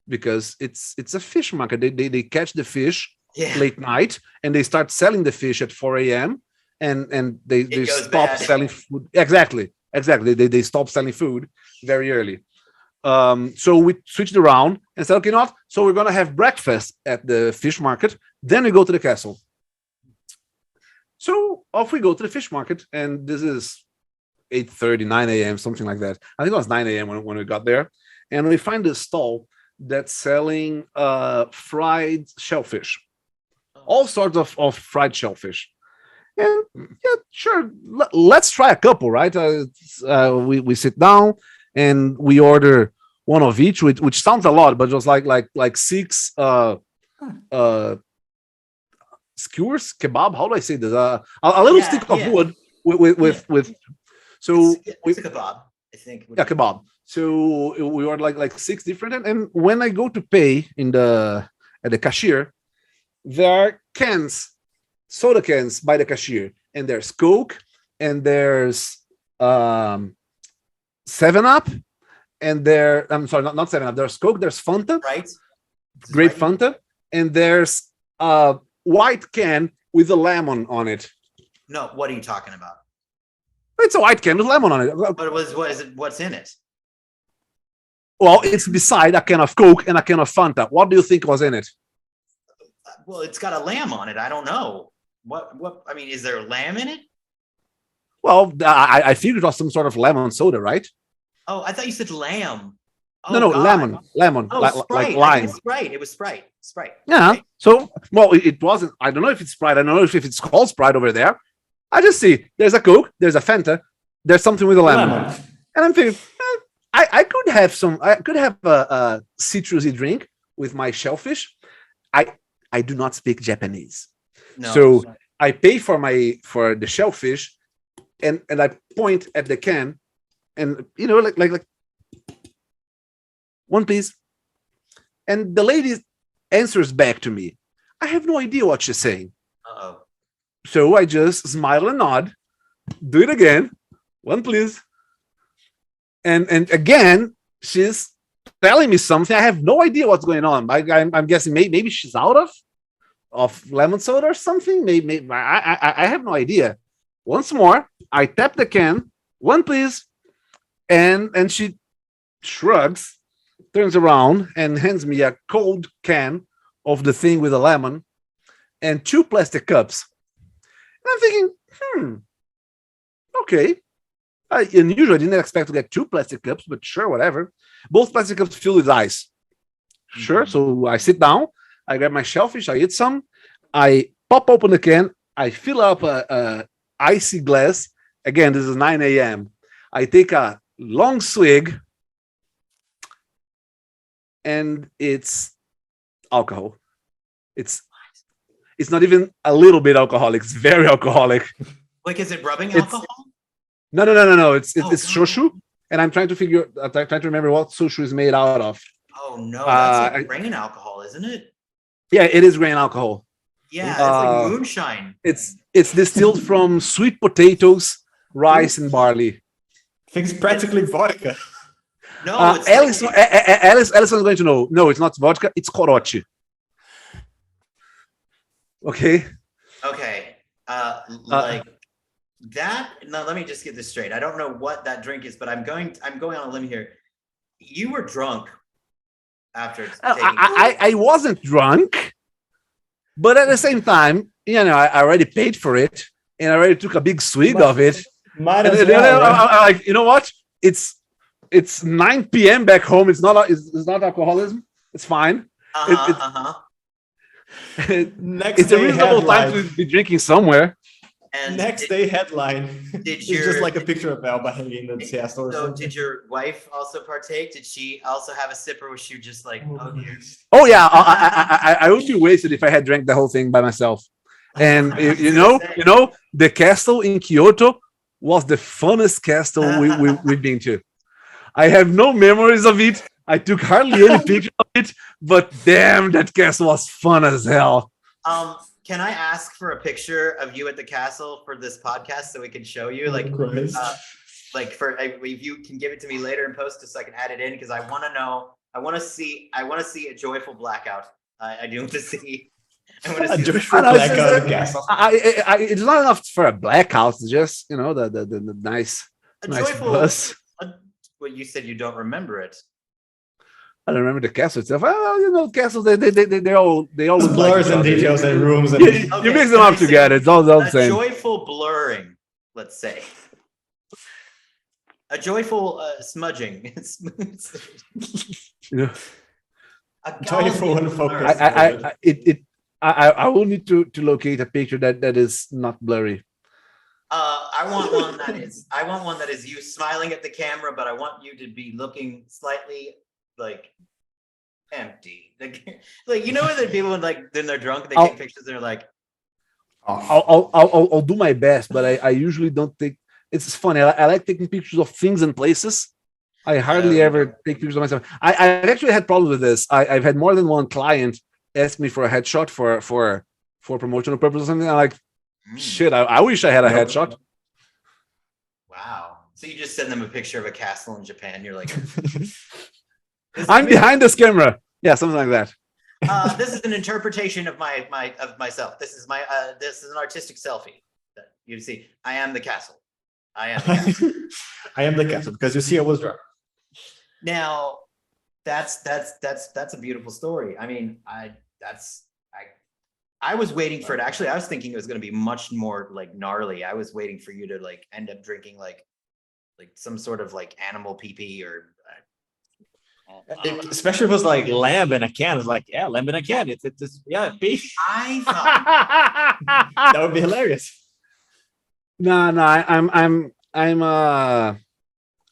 because it's a fish market. They catch the fish late night and they start selling the fish at 4 a.m. and they stop selling food. Exactly. They stop selling food very early. So we switched around and said, okay, not. So we're gonna have breakfast at the fish market. Then we go to the castle. So off we go to the fish market, and this is 8:30, 9 a.m., something like that. I think it was 9 a.m. when we got there, and we find a stall that's selling fried shellfish, all sorts of fried shellfish. And yeah, sure, let's try a couple, right? We sit down and we order one of each, which sounds a lot, but it was like 6 skewers, kebab. How do I say this? A little stick of wood with. So it's a kebab, I think. Yeah, kebab. So we ordered like 6 different, and when I go to pay at the cashier, there are cans soda cans by the cashier, and there's Coke, and there's 7-Up, and I'm sorry, not 7-Up. There's Coke, there's Fanta, Right? great Fanta, and there's a white can with a lemon on it. No, what are you talking about? It's a white can with lemon on it. What is it? What's in it? Well, it's beside a can of Coke and a can of Fanta. What do you think was in it? Well, it's got a lamb on it. I don't know. What I mean, is there lamb in it? Well, I figured it was some sort of lemon soda, right? Oh, I thought you said lamb. No, God. lemon, Oh, like Sprite. I think lime. it's Sprite. It was Sprite. Sprite. Yeah. Okay. So, well, it wasn't. I don't know if it's Sprite. I don't know if it's called Sprite over there. I just see there's a Coke, there's a Fanta, there's something with a lemon, and I'm thinking, I could have some. I could have a citrusy drink with my shellfish. I do not speak Japanese, No. so I pay for the shellfish, and I point at the can, and like one please, and the lady answers back to me. I have no idea what she's saying. Uh-oh. So I just smile and nod, do it again, one please. And again, she's telling me something. I have no idea what's going on. I'm guessing maybe she's out of lemon soda or something. Maybe I have no idea. Once more, I tap the can, one please, and she shrugs, turns around, and hands me a cold can of the thing with a lemon and 2 plastic cups. And I'm thinking, okay. Usually I didn't expect to get 2 plastic cups, but sure, whatever. Both plastic cups filled with ice. Sure. So I sit down, I grab my shellfish, I eat some, I pop open the can, I fill up a icy glass. Again, this is 9 a.m. I take a long swig, and it's alcohol. It's not even a little bit alcoholic. It's very alcoholic. Like, is it rubbing alcohol? No. It's God. shoshu, and I'm trying to remember what shoshu is made out of. Oh no, that's like grain alcohol, isn't it? Yeah, it is grain alcohol. Yeah, it's like moonshine. It's distilled from sweet potatoes, rice, and barley. I think it's practically vodka. No, it's Alison is going to know. No, it's not vodka. It's corote. Okay. Okay. Like that. Now let me just get this straight. I don't know what that drink is, but I'm going on a limb here. You were drunk after taking I wasn't drunk, but at the same time, I already paid for it, and I already took a big swig of it. Might as well, I'm like, you know what? It's 9 p.m. back home. It's not alcoholism. It's fine. Next it's a day reasonable time headline. to be drinking somewhere. And Next day headline. It's just like a picture of Elba hanging in the chest or So something. did your wife also partake? Did she also have a sip, or was she just like, oh dear? Oh yeah, I would be wasted if I had drank the whole thing by myself. And you know, the castle in Kyoto was the funnest castle we've been to. I have no memories of it. I took hardly any pictures of it, but damn, that castle was fun as hell. Can I ask for a picture of you at the castle for this podcast so we can show you? Like, if you can give it to me later and post it so I can add it in, because I want to know. I want to see a joyful blackout. I do want to see. I want to see a joyful blackout at the castle. It's not enough for a blackout. It's just the nice, joyful buzz. Well, you said you don't remember it. I don't remember the castle itself. Well, castles they all look Blurs like and details and rooms and you mix them up together. It's all the same. Joyful blurring, let's say. A joyful smudging. A joyful and focused. I will need to locate a picture that is not blurry. I want one that is you smiling at the camera, but I want you to be looking slightly like empty. Like when the people when they're drunk, they take pictures, they're like, I'll do my best, but I usually don't take. It's funny. I like taking pictures of things and places. I hardly ever take pictures of myself. I actually had problems with this. I've had more than one client ask me for a headshot for for promotional purposes or something. I'm like, Mm, shit, I wish I had a headshot. wow. So you just send them a picture of a castle in Japan. You're like, this I'm is, behind this camera. Yeah, something like that. this is an interpretation of myself. This is an artistic selfie. That you see, I am the castle. I am the castle. I am the castle because you see I was drunk. Now, that's a beautiful story. I mean, I was waiting for it. Actually, I was thinking it was going to be much more like gnarly. I was waiting for you to like end up drinking like some sort of like animal pee or. Especially if it was like lamb in a can. It's like, yeah, lamb in a can. It's yeah, beef. I thought That would be hilarious. No,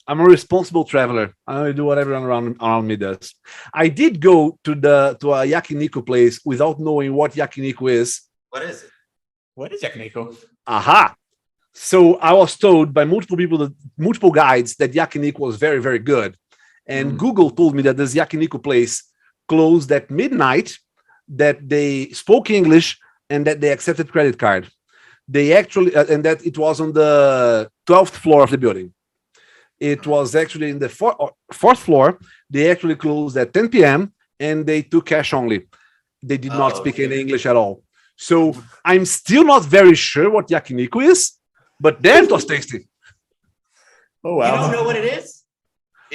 I'm a responsible traveler. I only do what everyone around me does. I did go to a yakiniku place without knowing what yakiniku is. what is it? What is yakiniku? Aha! So I was told by multiple guides that yakiniku was very, very good. And Google told me that this yakiniku place closed at midnight, that they spoke English, and that they accepted credit card. They actually, and that it was on the 12th floor of the building. It was actually in the fourth floor. They actually closed at 10 p.m. and they took cash only. They did not speak any English at all. So I'm still not very sure what yakiniku is, but damn, it was tasty. Oh wow! You don't know what it is?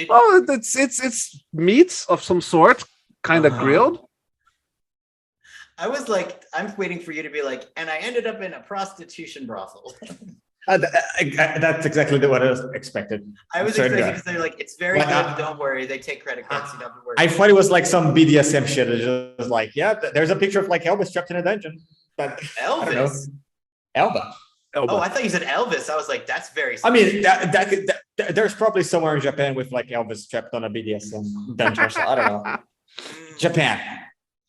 Oh, it's meat of some sort, kind of grilled. I was like, I'm waiting for you to be like, and I ended up in a prostitution brothel. That's exactly what I was expected. I was expecting to say like, it's very good. Don't worry, they take credit cards. You don't have to worry. I thought it was like some BDSM shit. It's just like, yeah, there's a picture of like Elvis trapped in a dungeon. But Elvis. Elba. Oh, I thought you said Elvis. I was like, that's very. I mean, there's probably somewhere in Japan with like Elvis trapped on a BDSM dungeon. So I don't know. Japan.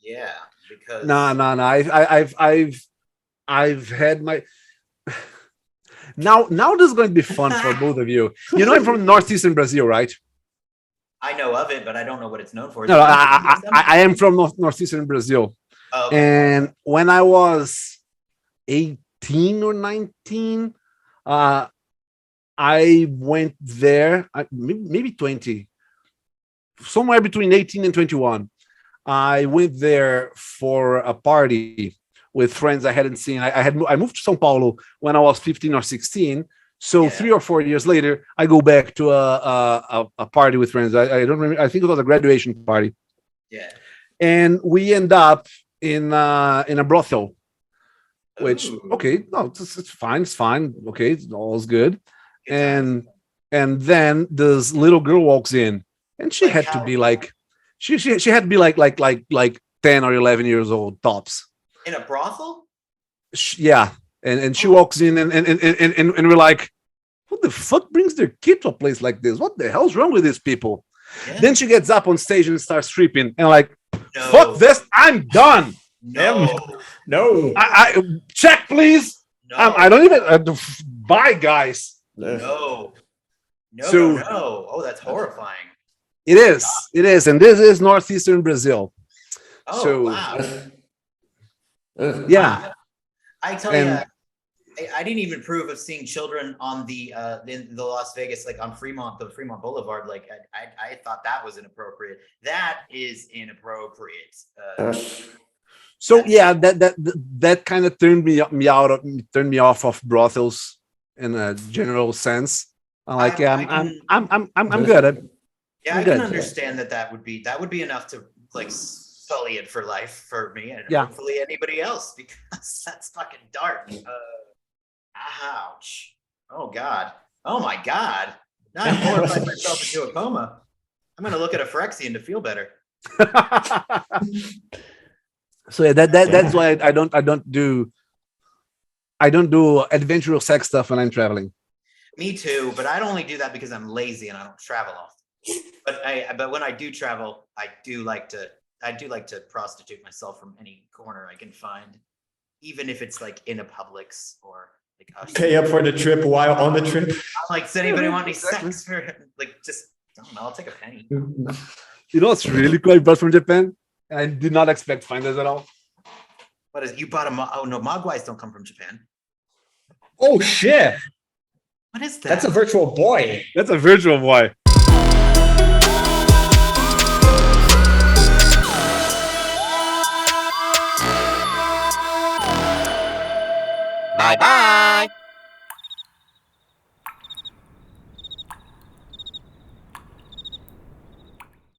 Yeah, because No. I've had my. Now this is going to be fun for both of you. You know, I'm from northeastern Brazil, right? I know of it, but I don't know what it's known for. No, I am from northeastern Brazil. Oh, okay. And when I was 18 or 19, I went there, maybe 20, somewhere between 18 and 21. I went there for a party with friends I hadn't seen. I moved to São Paulo when I was 15 or 16. So 3 or 4 years later, I go back to a party with friends. I don't remember. I think it was a graduation party. Yeah. And we end up in a brothel, which okay, no, it's fine. Okay, all's good. And then this little girl walks in, and she had to be like, she had to be like 10 or 11 years old tops. In a brothel? Yeah. And she walks in and we're like, what the fuck brings their kid to a place like this? What the hell's wrong with these people? Yeah. Then she gets up on stage and starts stripping and like, fuck this, I'm done. No. I check, please. No. I don't even bye, guys. No. Oh, that's horrifying. It is, and this is northeastern Brazil. Oh, so, wow. Yeah. I tell you, I didn't even approve of seeing children on in the Las Vegas, like on the Fremont Boulevard. Like I thought that was inappropriate. That is inappropriate. So yeah, that kind of turned me off of brothels in a general sense. I'm like, I'm good at. Yeah, I can understand that would be enough to like sully it for life for me and hopefully anybody else, because that's fucking dark. Ouch. Oh God. Oh my God. Now I'm horrified myself into a coma. I'm gonna look at a Phyrexian to feel better. So yeah, that's why I don't do adventurous sex stuff when I'm traveling. Me too, but I only do that because I'm lazy and I don't travel often. But when I do travel, I do like to prostitute myself from any corner I can find, even if it's like in a Publix or like pay up for the trip while on the trip. Like, does anybody want any sex for like just I don't know, I'll take a penny. You know what's really cool I brought from Japan? I did not expect to find this at all. What is, you bought a, oh no, Mogwais don't come from Japan. Oh shit! What is that? That's a virtual boy. That's a virtual boy. Bye bye.